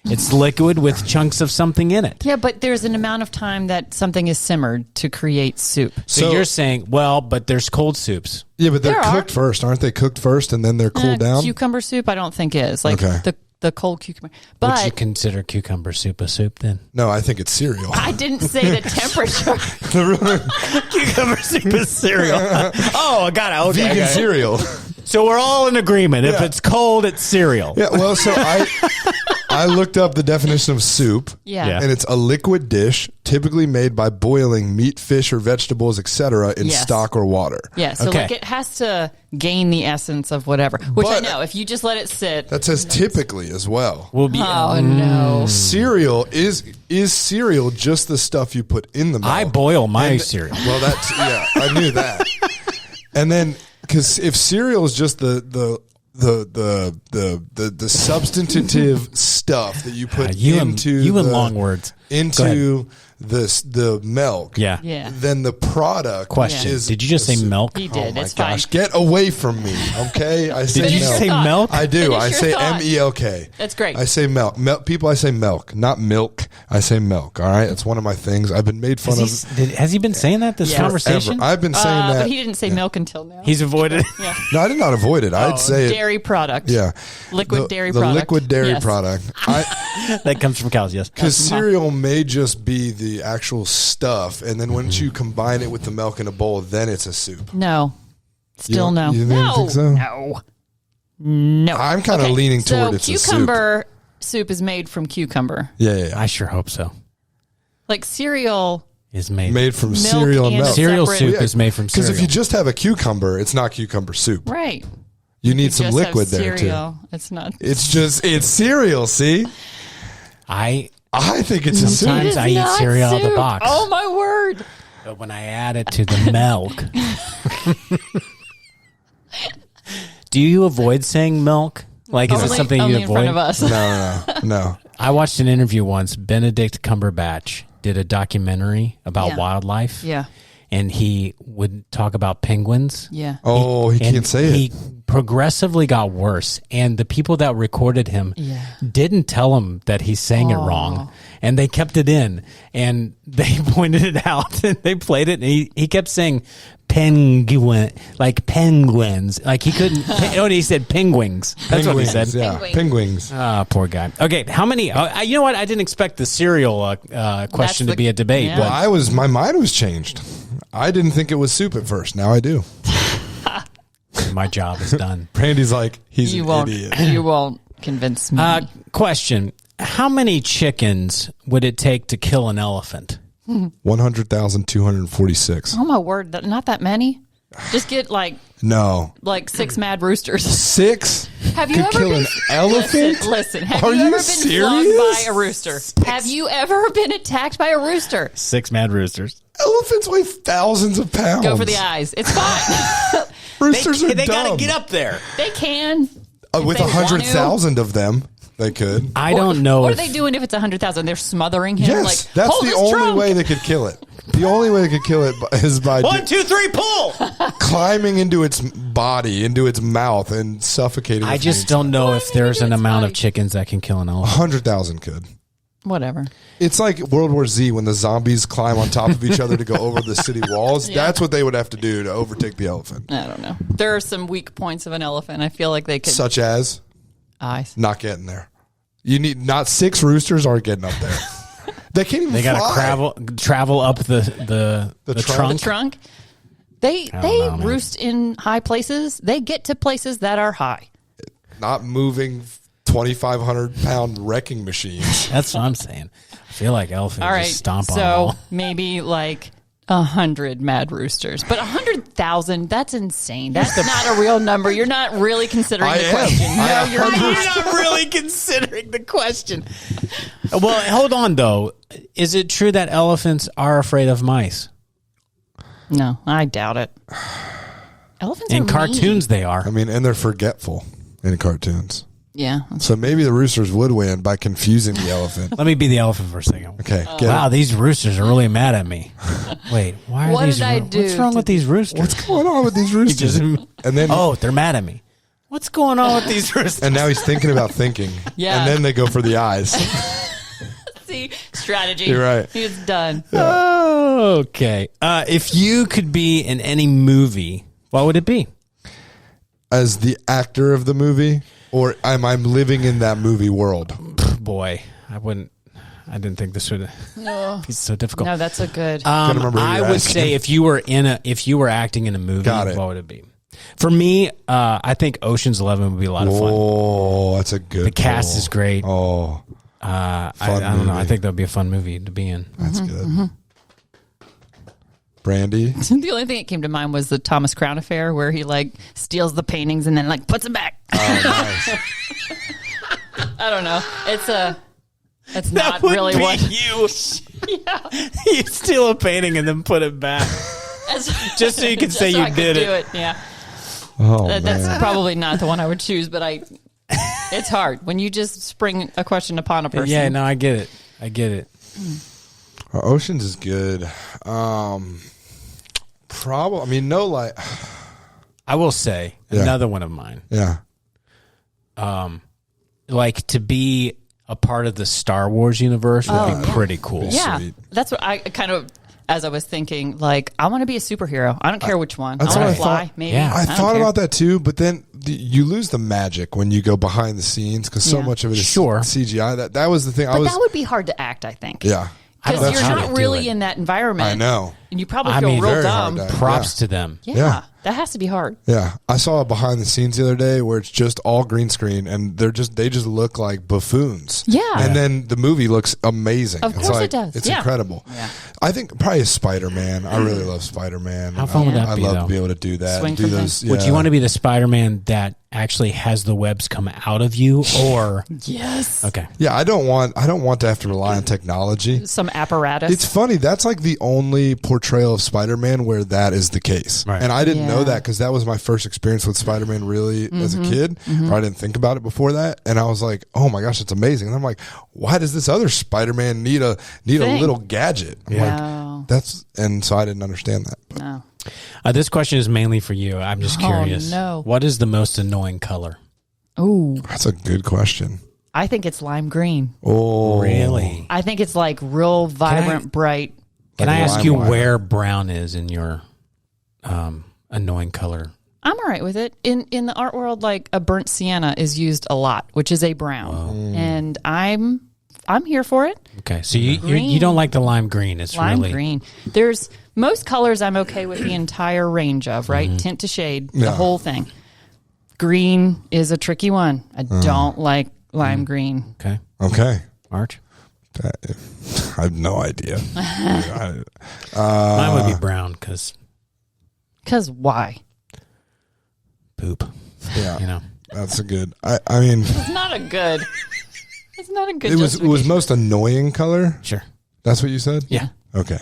It's liquid with chunks of something in it. Yeah, but there's an amount of time that something is simmered to create soup. So you're saying, well, but there's cold soups. Yeah, but they're There are. cooked first, aren't they? Cooked first and then they're cooled down. Cucumber soup, I don't think is like Okay. the cold cucumber. Would you But consider cucumber soup a soup then? No, I think it's cereal. I didn't say the temperature. Cucumber soup is cereal. Oh, I got it. Okay, Vegan cereal. So we're all in agreement. If Yeah. it's cold, it's cereal. Yeah, well, so I looked up the definition of soup. Yeah. Yeah. And it's a liquid dish typically made by boiling meat, fish, or vegetables, etc., in Yes. stock or water. Yeah, so Okay. like it has to gain the essence of whatever. Which I But- know, if you just let it sit. That says typically as well. We'll be. Oh no. Cereal is cereal just the stuff you put in the milk? I boil my And- cereal. Well, that's I knew that. And then because if cereal is just the substantive stuff that you put You and into the, long words. Go into the milk, Yeah. Yeah. then the product Question: is. Did you just say milk? He did. Oh my it's gosh! fine. Get away from me, okay? I say Did you milk. say thought. milk? I do. Finish I your say thought. MELK. That's great. I say milk. People, I say milk, not milk. I say milk. All right, it's one of my things. I've been made fun of Has he been saying that this Yes. conversation? forever. I've been saying that. But he didn't say milk until now. He's avoided it. yeah. No, I did not avoid it. I'd say it. Dairy product. Yeah, Liquid dairy the product. liquid dairy Yes. product. That comes from cows. Yes. Because cereal may just be the actual stuff, and then once you combine it with the milk in a bowl, then it's a soup. No. Still don't- no. you didn't no. think so? No. No. I'm kind of leaning toward so it's a soup. cucumber soup is made from cucumber. Yeah. I sure hope so. Like cereal. Is made. Made from Milk cereal and and milk. Cereal separate- soup is made from Because cereal. if you just have a cucumber, it's not cucumber soup. Right. You need some Just have liquid there too. cereal. It's not. It's cereal. See, I I think it's a soup. Sometimes It is I eat not cereal out of the soup. box. Oh my word. But when I add it to the milk, do you avoid saying milk? Like, is it Only- something only you in avoid? front of us. No. I watched an interview once. Benedict Cumberbatch did a documentary about Yeah. wildlife. Yeah. And he would talk about penguins. Yeah. Oh, he And can't say he it. progressively got worse. And the people that recorded him Yeah. didn't tell him that he sang it wrong. And they kept it in. And they pointed it out. And they played it. And he kept saying penguin, like penguins. Like he couldn't. He said penguins. That's what he said. Yeah, Penguins. penguins. Ah, poor guy. Okay, how many? You know what? I didn't expect the cereal question to the- be a debate. yeah. Well, my mind was changed. I didn't think it was soup at first. Now I do. But my job is done. Brandy's like, he's You an won't. idiot. You won't convince me. Question: how many chickens would it take to kill an elephant? 100,246. Oh my word! Not that many. Just get like No. 6 mad roosters. 6 Have you could ever kill been an elephant? Listen. Have Are you you ever been serious? slugged by a rooster? Have you ever been attacked by a rooster? 6 mad roosters. Elephants weigh thousands of pounds. Go for the eyes. It's fine. Roosters are They dumb. gotta get up there. They can. With they want to. 100,000 of them, they could. I don't know. What if, are they doing if it's 100,000? They're smothering him. Yes, like, that's hold the his only trunk. way they could kill it. The only way they could kill it is by 1, 2, 3, pull. climbing into its body, into its mouth, and suffocating. I just don't know if there's an amount of chickens that can kill an elephant. 100,000 could. Whatever. It's like World War Z when the zombies climb on top of each other to go over the city walls. Yeah. That's what they would have to do to overtake the elephant. I don't know. There are some weak points of an elephant. I feel like they could. Such as eyes. not getting there. You need not 6 roosters are getting up there. They can't even. They got to travel up the trunk. The trunk. They roost in high places. They get to places that are high. Not moving 2,500-pound wrecking machines. That's what I'm saying. I feel like elephants All right, just stomp on them so all. maybe like 100 mad roosters, but 100,000—that's insane. That's not a real number. You're not really considering the question. No, you're not really considering the question. Well, hold on though. Is it true that elephants are afraid of mice? No, I doubt it. Elephants in are cartoons, mean. they are. I mean, and they're forgetful in cartoons. Yeah. So maybe the roosters would win by confusing the elephant. Let me be the elephant for a second. Okay. Wow, these roosters are really mad at me. Wait, why are What these? did I do What's wrong with these roosters? What's going on with these roosters? And then, they're mad at me. What's going on with these roosters? and now he's thinking about thinking. Yeah. And then they go for the eyes. See, strategy. You're right. He's done. Oh, okay. If you could be in any movie, what would it be? As the actor of the movie, or am I living in that movie world? Boy, I didn't think this would be so difficult. No, that's a good. remember who I you're would asking. say if you were acting in a movie, Got it. what would it be? For me, I think Ocean's 11 would be a lot of fun. Oh, that's a good. The cast is great. Oh, I don't know. I movie. think that would be a fun movie to be in. that's good. Brandy. The only thing that came to mind was the Thomas Crown affair, where he like steals the paintings and then like puts them back. Oh, nice. I don't know. That's That not would really be what. you. You steal a painting and then put it back, just so you can say so you I could did do it. Yeah, Oh, that's man. probably not the one I would choose, but it's hard when you just spring a question upon a person. Yeah, no, I get it. Oceans is good. Probably. I mean, no, like. I will say Yeah. another one of mine. Yeah. Like to be a part of the Star Wars universe would be pretty cool. Yeah, Sweet. that's what I kind of. As I was thinking, like, I want to be a superhero. I don't care which one. I That's want what to I fly, thought. maybe. Yeah. I don't thought care. about that too, but then you lose the magic when you go behind the scenes because so Yeah. much of it is Sure. CGI. That was the thing. But that would be hard to act, I think. Yeah. Because That's you're how not they do really it. in that environment. I know. And you probably I feel mean, real very dumb. hard to- Props to them. Yeah, that has to be hard. Yeah, I saw a behind the scenes the other day where it's just all green screen and they just look like buffoons. Yeah. and then the movie looks amazing. Of It's course like, it does. It's Yeah. incredible. Yeah. I think probably Spider-Man. I really love Spider-Man. How fun would that I be, love though? to be able to do that. Swing and do from those. Would you want to be the Spider-Man that actually has the webs come out of you, or Yes. okay? Yeah, I don't want to have to rely on technology. Some apparatus. It's funny. That's like the only portrayal of Spider-Man where that is the case. Right. And I didn't know Yeah. that because that was my first experience with Spider-Man really as a kid. Or I didn't think about it before that. And I was like, oh my gosh, it's amazing. And I'm like, why does this other Spider-Man need a Thing. little gadget? I'm Wow. like, so I didn't understand that. But No. This question is mainly for you. I'm just curious. no. What is the most annoying color? Ooh, that's a good question. I think it's lime green. Oh, Really? I think it's like real vibrant, bright. Can Like I ask lime you wire. where brown is in your annoying color? I'm all right with it. In the art world, like a burnt sienna is used a lot, which is a brown, and I'm here for it. Okay, so you don't like the lime green. It's Lime really green. There's most colors I'm okay with the entire range of, right? Tint to shade, the Yeah. whole thing. Green is a tricky one. I don't like lime green. okay. Okay. March. I have no idea. Mine would be brown because Because why? poop. Yeah. You know. That's a good. I mean, It's not a good. It's not a good. it was justification. most annoying color. Sure. That's what you said? Yeah. Okay.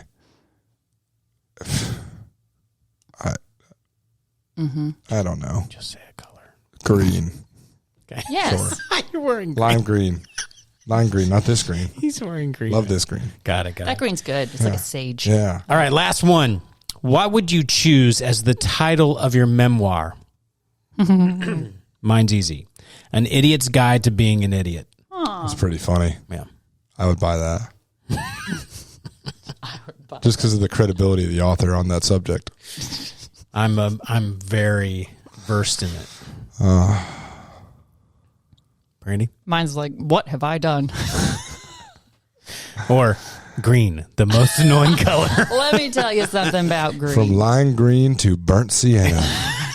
I don't know. Just say a color. Green. Okay. Yes. You're wearing Lime green. Lime green, not this green. He's wearing green. Love this green. Got it. That green's good. It's like a sage. Yeah. All right, last one. What would you choose as the title of your memoir? Mine's easy. An Idiot's Guide to Being an Idiot. It's pretty funny. Yeah. I would buy that. Just because of the credibility of the author on that subject. I'm very versed in it. Brandy? Mine's like, what have I done? Or green, the most annoying color. Let me tell you something about green. From lime green to burnt sienna,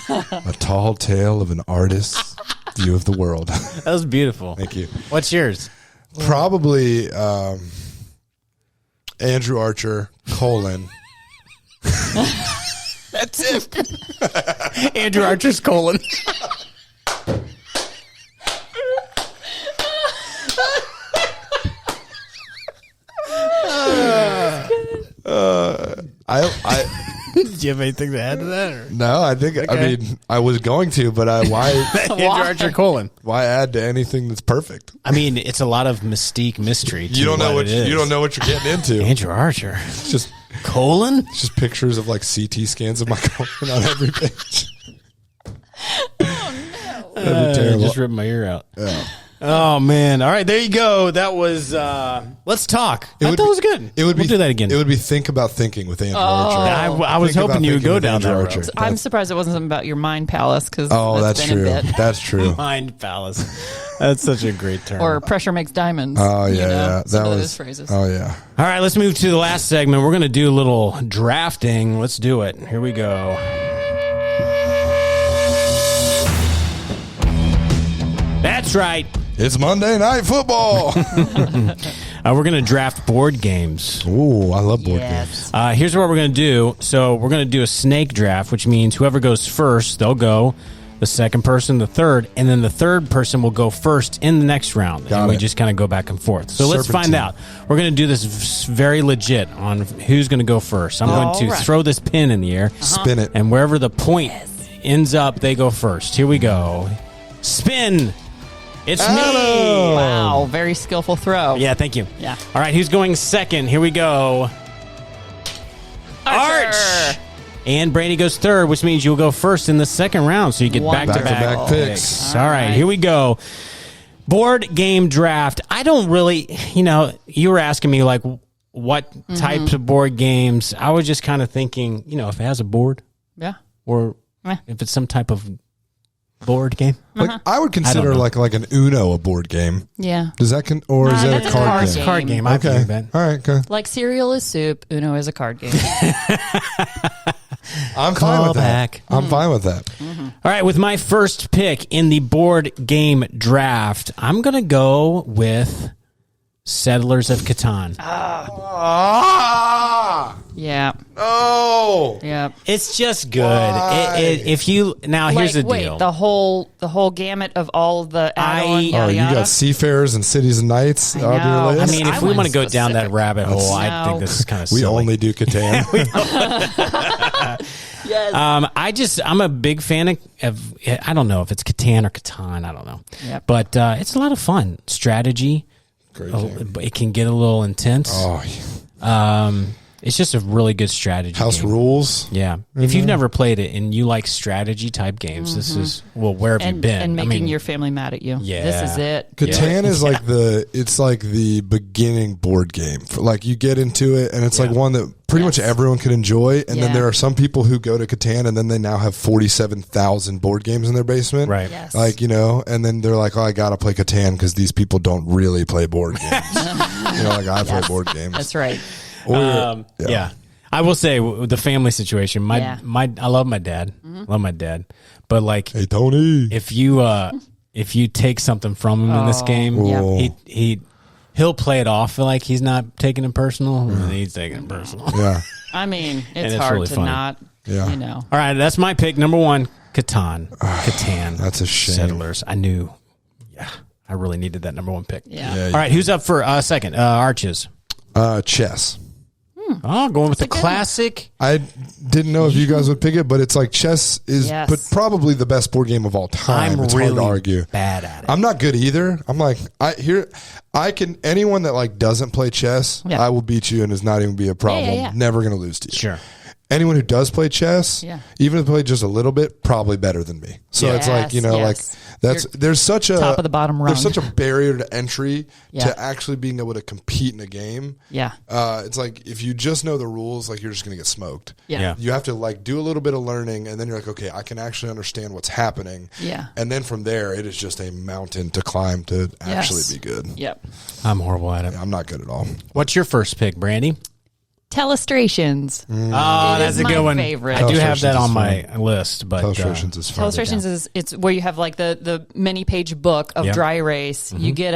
a tall tale of an artist's view of the world. That was beautiful. Thank you. What's yours? Probably Andrew Archer, : That's it. Andrew Archer's : Do you have anything to add to that? Or? No, I think, I mean, I was going to, but why? Andrew Archer : Why add to anything that's perfect? I mean, it's a lot of mystique, mystery. You don't know it is. you don't know what you're getting into. Andrew Archer. It's just It's just pictures of like CT scans of my colon on every page. Oh, no. That'd be terrible. Just ripped my ear out. Yeah. Oh man! All right, there you go. That was. Let's talk. I thought it was good. We'll do that again. It would be Think About Thinking with Andrew Archer. I was hoping you would go down that road. I'm surprised it wasn't something about your mind palace because that's been true. a bit. That's true. Mind palace. That's such a great term. Or pressure makes diamonds. Oh yeah, some that of was those phrases. Oh yeah. All right, let's move to the last segment. We're going to do a little drafting. Let's do it. Here we go. That's right. It's Monday Night Football. We're going to draft board games. Ooh, I love board games. Here's what we're going to do. So we're going to do a snake draft, which means whoever goes first, they'll go. The second person, the third, and then the third person will go first in the next round. We just kind of go back and forth. So let's find out. We're going to do this very legit on who's going to go first. I'm going to throw this pin in the air. Spin it. And wherever the point ends up, they go first. Here we go. Spin. It's me. Wow, very skillful throw. Yeah, thank you. Yeah. All right, who's going second? Here we go. Arch. And Brady goes third, which means you'll go first in the second round, so you get back-to-back picks. All right, here we go. Board game draft. I don't really, you were asking me, like, what types of board games. I was just kind of thinking, if it has a board. Yeah. Or if it's some type of board game. Like I would consider like an Uno a board game. Yeah. Does that or is that a card game? It's a card game. Okay. All right. Good. Like cereal is soup, Uno is a card game. I'm fine with that. I'm fine with that. All right, with my first pick in the board game draft, I'm going to go with Settlers of Catan. Yeah. Oh. Yeah. It's just good. Here's the deal. The whole gamut of all the add-on you got Seafarers and Cities and Knights on your list? I mean, if we want to go down that rabbit hole, I think this is kind of silly. We only do Catan. Yes. I'm a big fan of I don't know if it's Catan or Catan, I don't know. Yep. But it's a lot of fun. Strategy. Great game. It can get a little intense. Oh, yeah. It's just a really good strategy House game. Rules. Yeah. Mm-hmm. If you've never played it and you like strategy type games, this is, where have you been? And making your family mad at you. Yeah. This is it. Catan is like the beginning board game. Like you get into it and it's like one that pretty much everyone can enjoy. And then there are some people who go to Catan and then they now have 47,000 board games in their basement. Right. Yes. Like, and then they're like, oh, I got to play Catan because these people don't really play board games. Like I play board games. That's right. Yeah. I will say the family situation. I love my dad. Love my dad. But like, hey Tony, if you take something from him in this game, he'll play it off like he's not taking it personal. And he's taking it personal. Yeah. I mean, it's it's hard really to funny. not. Yeah. All right, that's my pick. Number 1, Catan. Catan. That's a shame. Settlers. I knew. Yeah, I really needed that number 1 pick. Yeah. All right, who's up for second? Arches. Chess. Oh, going with the classic. I didn't know if you guys would pick it, but it's like chess is but probably the best board game of all time. It's really hard to argue. Bad at it. I'm not good either. I'm like anyone that like doesn't play chess, I will beat you and it's not even be a problem. Never going to lose to you. Sure. anyone who does play chess, even if they play just a little bit, probably better than me. So it's like, like there's such a top of the bottom rung. There's such a barrier to entry to actually being able to compete in a game. Yeah. It's like if you just know the rules, like you're just going to get smoked. Yeah. You have to like do a little bit of learning, and then you're like, okay, I can actually understand what's happening. Yeah. And then from there, it is just a mountain to climb to actually be good. Yep. I'm horrible at it. I'm not good at all. What's your first pick, Brandy? Telestrations. Oh, that's a good one. Favorite. I do have that on my list, but Telestrations is fun. Telestrations is it's where you have like the many page book of dry erase. You get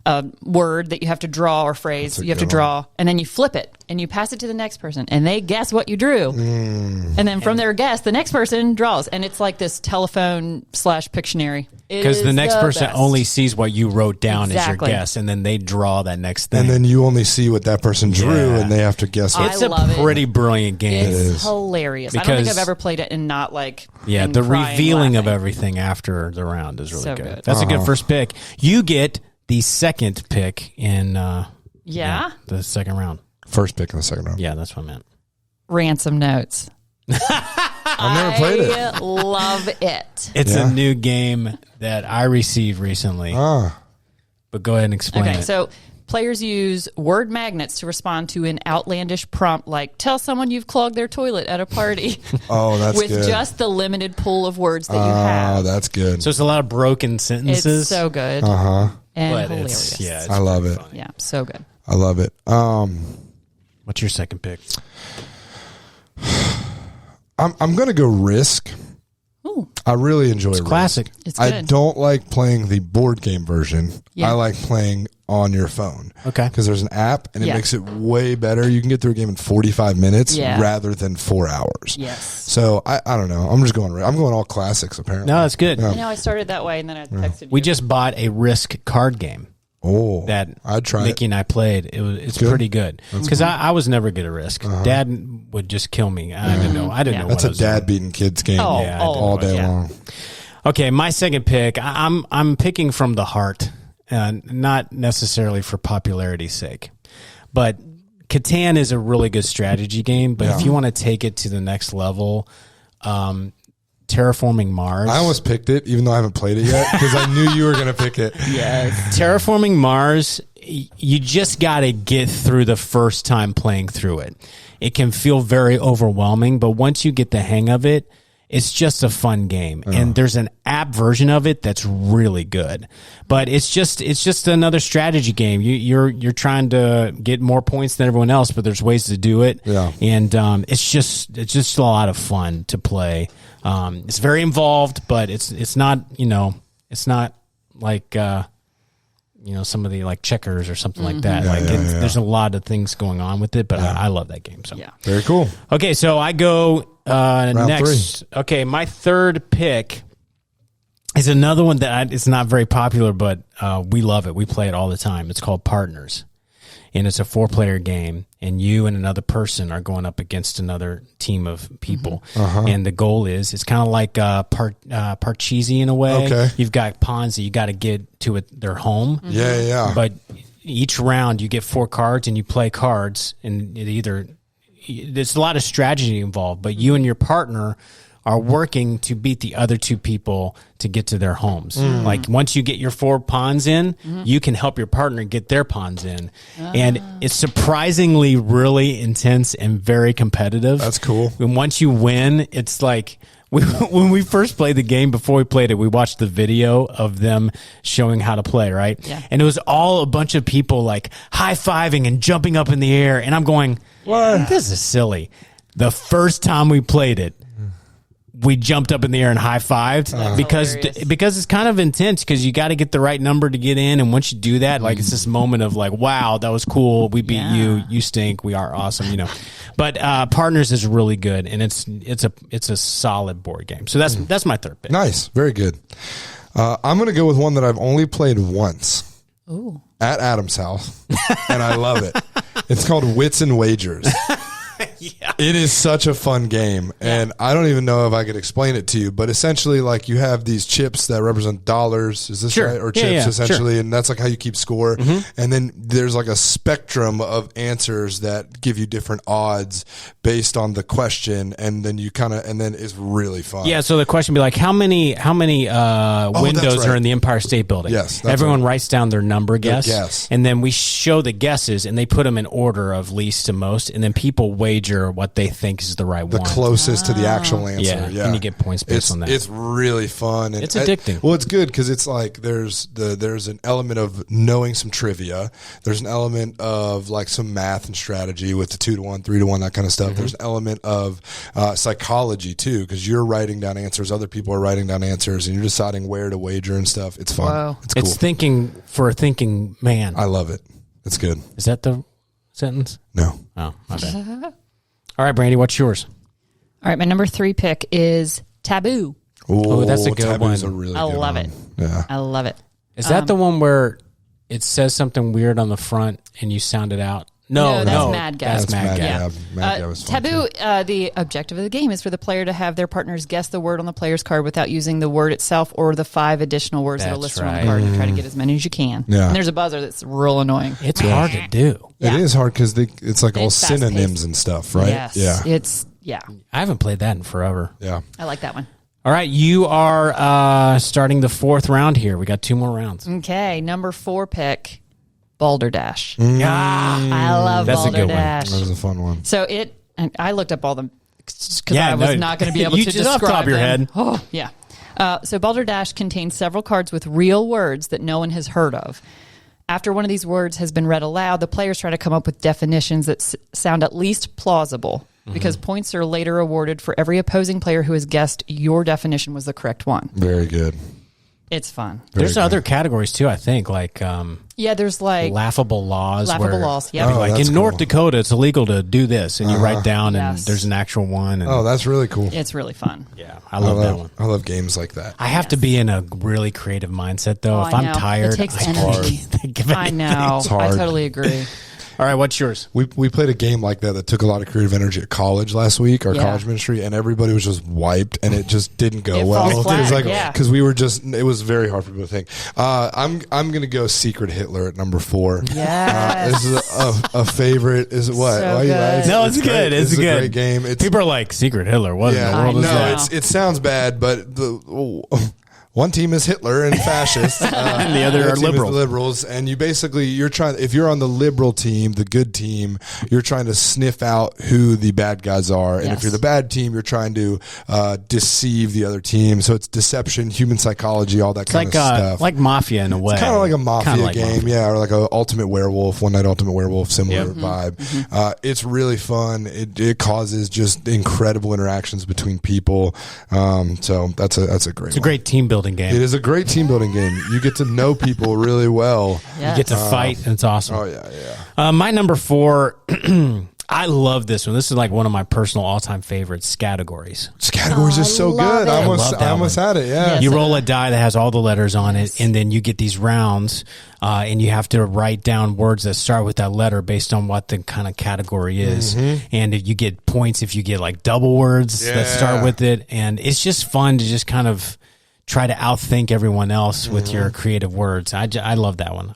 a word that you have to draw or phrase you have to draw, and then you flip it and you pass it to the next person, and they guess what you drew, and then from their guess, the next person draws, and it's like this telephone / Pictionary. Because the next person best. only sees what you wrote down as your guess, and then they draw that next thing. And then you only see what that person drew, and they have to guess it. It's a pretty brilliant game. It's hilarious. I don't think I've ever played it and not like the revealing of everything after the round is really good. That's a good first pick. You get the second pick in the second round. First pick in the second round. Yeah, that's what I meant. Ransom Notes. I've never played it. I love it. It's a new game that I received recently. But go ahead and explain it. So players use word magnets to respond to an outlandish prompt like, tell someone you've clogged their toilet at a party. Oh, that's with good. With just the limited pool of words that you have. Oh, that's good. So it's a lot of broken sentences. It's so good. And but hilarious. I love it. Yeah, so good. I love it. What's your second pick? I'm going to go Risk. Ooh. I really enjoy It's Risk. classic. It's good. I don't like playing the board game version. Yeah. I like playing on your phone. Okay. Because there's an app, and it makes it way better. You can get through a game in 45 minutes rather than 4 hours. Yes. So, I don't know. I'm going all classics, apparently. No, that's good. I know I started that way, and then I texted you. We just bought a Risk card game. Oh, that I'd try Mickey and I played. It's pretty good because I was never good at Risk. Dad would just kill me. I didn't know. That's what a dad beating kids game. All day long. Okay, my second pick. I'm picking from the heart, not necessarily for popularity's sake, but Catan is a really good strategy game. But if you want to take it to the next level, Terraforming Mars. I almost picked it, even though I haven't played it yet, because I knew you were going to pick it. Yes. Terraforming Mars, you just got to get through the first time playing through it. It can feel very overwhelming, but once you get the hang of it, it's just a fun game. And there's an app version of it that's really good. But it's just another strategy game. You're trying to get more points than everyone else, but there's ways to do it. Yeah. And it's just a lot of fun to play. It's very involved, but it's not, it's not like some of the like checkers or something like that. There's a lot of things going on with it, but I love that game. So very cool. Okay, so I go Round next. 3. Okay, my third pick is another one that it's not very popular, but we love it. We play it all the time. It's called Partners, and it's a 4-player game, and you and another person are going up against another team of people. And the goal is, it's kind of like Parcheesi in a way. Okay. You've got pawns that you got to get to their home. Yeah. But each round you get 4 cards, and you play cards, and there's a lot of strategy involved, but you and your partner are working to beat the other 2 people to get to their homes. Like once you get your 4 pawns in, you can help your partner get their pawns in. And it's surprisingly really intense and very competitive. That's cool. And once you win, it's like when we first played the game, before we played it, we watched the video of them showing how to play, right? Yeah. And it was all a bunch of people like high-fiving and jumping up in the air. And I'm going, what? This is silly. The first time we played it, we jumped up in the air and high-fived because it's kind of intense because you got to get the right number to get in. And once you do that, like it's this moment of like, wow, that was cool. We beat you. You stink. We are awesome. But Partners is really good, and it's a solid board game. So that's my third pick. Nice. Very good. I'm going to go with one that I've only played once. Ooh. At Adam's house, and I love it. It's called Wits and Wagers. Yeah. It is such a fun game, and I don't even know if I could explain it to you, but essentially, like, you have these chips that represent dollars. Is this right? Or chips, essentially, and that's like how you keep score. And then there's like a spectrum of answers that give you different odds based on the question, and then and then it's really fun. Yeah, so the question would be like, how many windows are in the Empire State Building? Yes. Everyone writes down their number guess. And then we show the guesses, and they put them in order of least to most, and then people wager what they think is the right one. The closest to the actual answer. Yeah, and you get points based on that. It's really fun. And it's addicting. Well, it's good because it's like there's an element of knowing some trivia. There's an element of like some math and strategy with the 2 to 1, 3 to 1, that kind of stuff. There's an element of psychology too, because you're writing down answers, other people are writing down answers, and you're deciding where to wager and stuff. It's fun. Wow. It's cool. It's thinking for a thinking man. I love it. It's good. Is that the sentence? No. Oh, my bad. All right, Brandy, what's yours? All right, my number 3 pick is Taboo. Oh, that's a good Taboo's one. A really I good love one. it. Yeah. I love it. Is that the one where it says something weird on the front and you sound it out? No, that's Mad Gab. That's Mad Gab. Mad Gab was fun Taboo, too. the objective of the game is for the player to have their partners guess the word on the player's card without using the word itself or the 5 additional words that are That's listed on right. the card, and try to get as many as you can. Yeah. And there's a buzzer that's real annoying. It's hard to do. It is hard because it's like all It's fast-paced. synonyms and stuff, right? Yes. Yeah. I haven't played that in forever. Yeah. I like that one. All right, you are starting the 4th round here. We got 2 more rounds. Okay, number 4 pick, Balderdash. Yeah. I love That's a good one. Balderdash. That was a fun one. So and I looked up all the because Yeah, I was no, not going to be able you to just off describe the top of your them. head. Oh, yeah. So Balderdash contains several cards with real words that no one has heard of. After one of these words has been read aloud, the players try to come up with definitions that sound at least plausible, because points are later awarded for every opposing player who has guessed your definition was the correct one. Very good. It's fun. There's other categories too, I think, like Yeah, there's like laughable laws. laughable laws. Yeah. Oh, Like that's in North cool. Dakota, it's illegal to do this, and you write down, and Yes. there's an actual one. And, Oh, that's really cool. It's really fun. yeah, I love that one. I love games like that. I have to be in a really creative mindset, though. Oh, If I I'm know. tired, It takes I energy. can't think of I anything. know. It's hard. I totally agree. All right, what's yours? We played a game like that took a lot of creative energy at college last week, our Yeah. college ministry, and everybody was just wiped, and it just didn't go It well. falls flat, It was like yeah. because we were it was very hard for people to think. I'm gonna go Secret Hitler at number 4. Yes. This is a favorite. Is it what? So Why are you good. laughing? No, it's great. good. It's a good. great game. People are like, Secret Hitler. What in the world is I that? know. it sounds bad, but one team is Hitler and fascist, And the other are team is liberal. the liberals, and you're trying. If you're on the liberal team, the good team, you're trying to sniff out who the bad guys are, and if Yes. you're the bad team, you're trying to deceive the other team. So it's deception, human psychology, all that It's kind like of stuff. like Mafia in a way. It's kind of like a mafia Kinda like game, Mafia. yeah, or like a Ultimate Werewolf, One Night Ultimate Werewolf, similar Yep. vibe. It's really fun. It causes just incredible interactions between people. So that's a great. It's a great team building game. It is a great team building game. You get to know people really well. Yes. You get to fight, and it's awesome. Oh yeah. My number 4, I love this one. This is like one of my personal all-time favorites, categories. Categories is so love good. it. I I almost love that had it. Yeah. Yes. You roll a die that has all the letters on it, and then you get these rounds, and you have to write down words that start with that letter based on what the kind of category is. And you get points if you get like double words that start Yeah. with it. And it's just fun to just kind of try to outthink everyone else with your creative words. I love that one.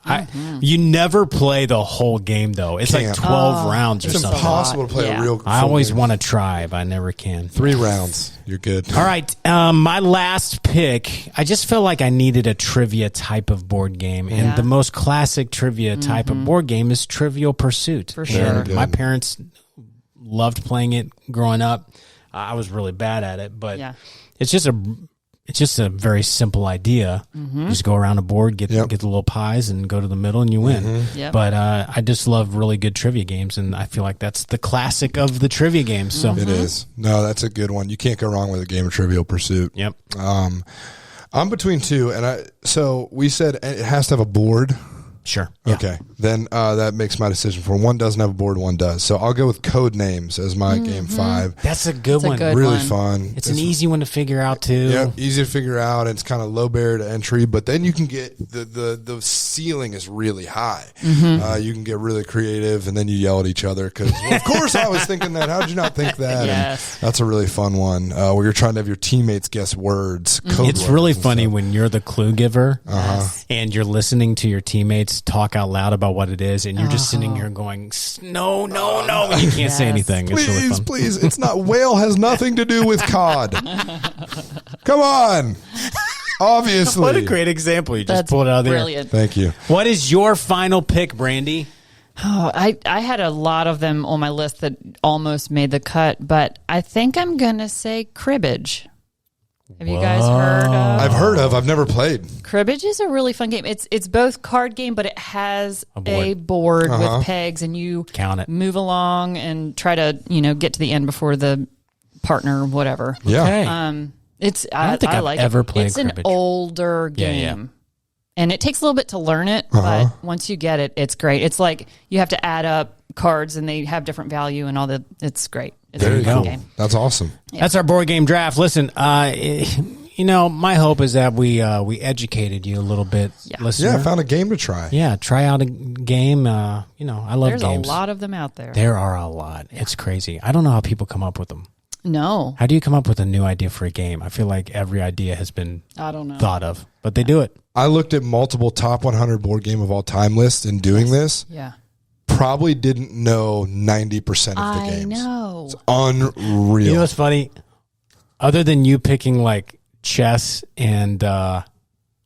You never play the whole game though. It's like Can't. 12 rounds or It's something. impossible to play Yeah. a real. I full always game. want to try, but I never can. 3 rounds. You're good. All right. My last pick, I just felt like I needed a trivia type of board game. And Yeah. the most classic trivia type of board game is Trivial Pursuit. For sure. And Very my good. parents loved playing it growing up. I was really bad at it, but Yeah. it's just a very simple idea. You just go around a board, get the little pies, and go to the middle, and you win. Yep. But I just love really good trivia games, and I feel like that's the classic of the trivia games. So, It is. No, that's a good one. You can't go wrong with a game of Trivial Pursuit. yep. I'm between 2, and so we said it has to have a board. Sure. Yeah. Okay. Then that makes my decision for one doesn't have a board, one does. So I'll go with Code Names as my game 5. That's a good one. Really fun. It's an easy one to figure out too. Yeah, easy to figure out. And it's kind of low barrier to entry, but then you can get the ceiling is really high. You can get really creative, and then you yell at each other because, well, of course, I was thinking that. How did you not think that? Yes. And that's a really fun one where you're trying to have your teammates guess words. Code It's words really and funny stuff. when you're the clue giver and you're listening to your teammates talk out loud about what it is, and you're just sitting here going, no, and you can't say anything. It's really fun. Please, it's not. Whale has nothing to do with cod. Come on. Obviously. What a great example. You just pulled it out of there. Brilliant. Thank you. What is your final pick, Brandy? Oh, I had a lot of them on my list that almost made the cut, but I think I'm going to say cribbage. Have you guys heard of? I've heard of. I've never played. Cribbage is a really fun game. It's both card game, but it has a board with pegs, and you count it, move along, and try to get to the end before the partner, whatever. Yeah. Okay. I don't think I've like ever it. played It's cribbage. an older game. And it takes a little bit to learn it, but once you get it, it's great. It's like you have to add up cards, and they have different value and all that. It's great. It's There a you fun go. game. That's awesome. Yeah. That's our board game draft. Listen, my hope is that we educated you a little bit, listener. Yeah, I found a game to try. Yeah, try out a game. I love There's games. a lot of them out there. There are a lot. It's crazy. I don't know how people come up with them. No. How do you come up with a new idea for a game? I feel like every idea has been I don't know. thought of, but they do it. I looked at multiple top 100 board game of all time lists in doing this. Yeah. Probably didn't know 90% of the games. I know. It's unreal. You know what's funny? Other than you picking like chess and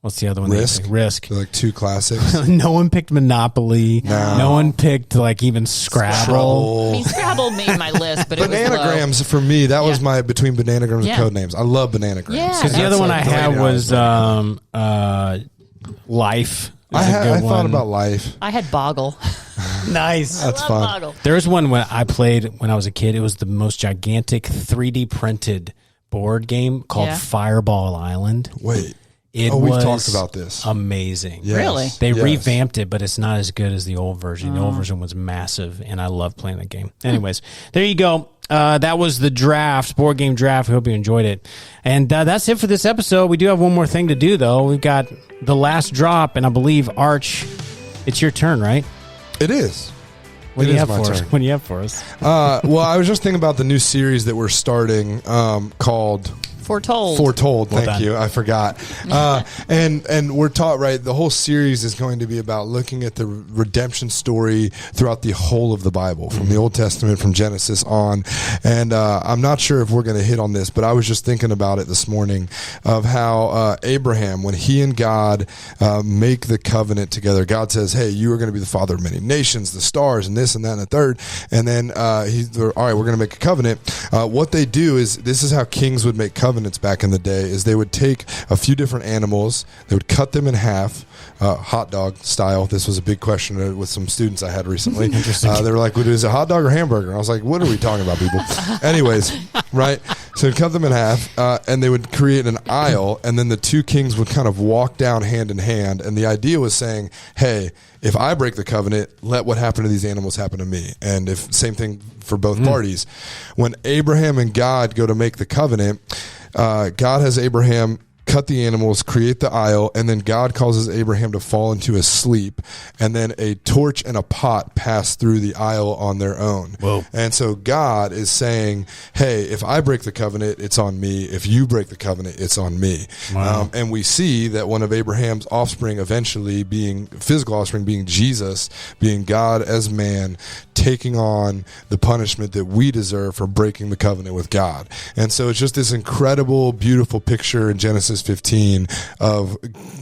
what's the other one? Risk. They're like two classics. No one picked Monopoly. No. No one picked like even Scrabble. I mean, Scrabble made my list, but it was low. Bananagrams for me. That was my between Bananagrams and Code Names. I love Bananagrams. Yeah. Because the other one I had was Life. I thought about Life. I had Boggle. Nice. That's I love fun. Boggle. There's one when I played when I was a kid. It was the most gigantic 3D printed board game called Fireball Island. Wait. It we've was talked about this. Amazing. Yes. Really? They revamped it, but it's not as good as the old version. The old version was massive, and I love playing that game. Anyways, there you go. That was the draft, board game draft. We hope you enjoyed it. And that's it for this episode. We do have one more thing to do, though. We've got the last drop, and I believe, Arch, it's your turn, right? It is. What do you have for us? What do you have for us? Well, I was just thinking about the new series that we're starting called Foretold. Thank you. I forgot. And we're taught, right, the whole series is going to be about looking at the redemption story throughout the whole of the Bible, from the Old Testament, from Genesis on. And I'm not sure if we're going to hit on this, but I was just thinking about it this morning of how Abraham, when he and God make the covenant together, God says, hey, you are going to be the father of many nations, the stars, and this and that and the third. And then all right, we're going to make a covenant. What they do is, this is how kings would make covenants back in the day, is they would take a few different animals, they would cut them in half, hot dog style. This was a big question with some students I had recently. They were like, well, is it hot dog or hamburger? And I was like, what are we talking about, people? Anyways, right? So they'd cut them in half, and they would create an aisle, and then the two kings would kind of walk down hand in hand. And the idea was saying, hey, if I break the covenant, let what happened to these animals happen to me. And if same thing for both parties. When Abraham and God go to make the covenant, God has Abraham cut the animals, create the aisle, and then God causes Abraham to fall into a sleep, and then a torch and a pot pass through the aisle on their own. Whoa. And so God is saying, hey, if I break the covenant, it's on me. If you break the covenant, it's on me. Wow. And we see that one of Abraham's offspring eventually being, physical offspring being Jesus, being God as man, taking on the punishment that we deserve for breaking the covenant with God. And so it's just this incredible, beautiful picture in Genesis 15 of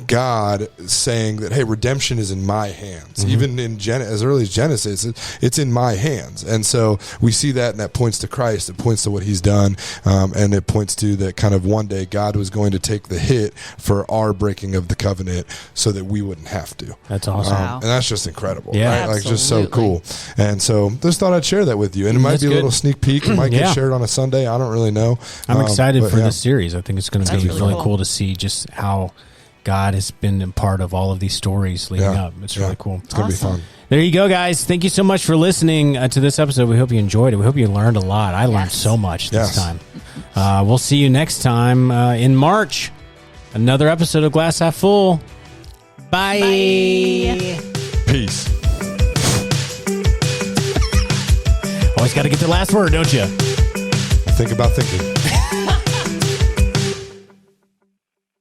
God saying that, hey, redemption is in my hands. Even in as early as Genesis, it's in my hands. And so we see that, and that points to Christ. It points to what he's done, and it points to that kind of one day God was going to take the hit for our breaking of the covenant so that we wouldn't have to. That's awesome. Wow. And that's just incredible. Yeah. Right? Like, just so Absolutely. cool. And so just thought I'd share that with you. And it might That's be a good. little sneak peek. It might get shared on a Sunday. I don't really know. I'm excited but for yeah. this series. I think it's going to That's be really really cool. cool to see just how God has been a part of all of these stories leading up. It's really cool. It's going to be fun. There you go, guys. Thank you so much for listening to this episode. We hope you enjoyed it. We hope you learned a lot. I learned so much this time. We'll see you next time in March. Another episode of Glass Half Full. Bye. Peace. Always got to get the last word, don't you? Think about thinking.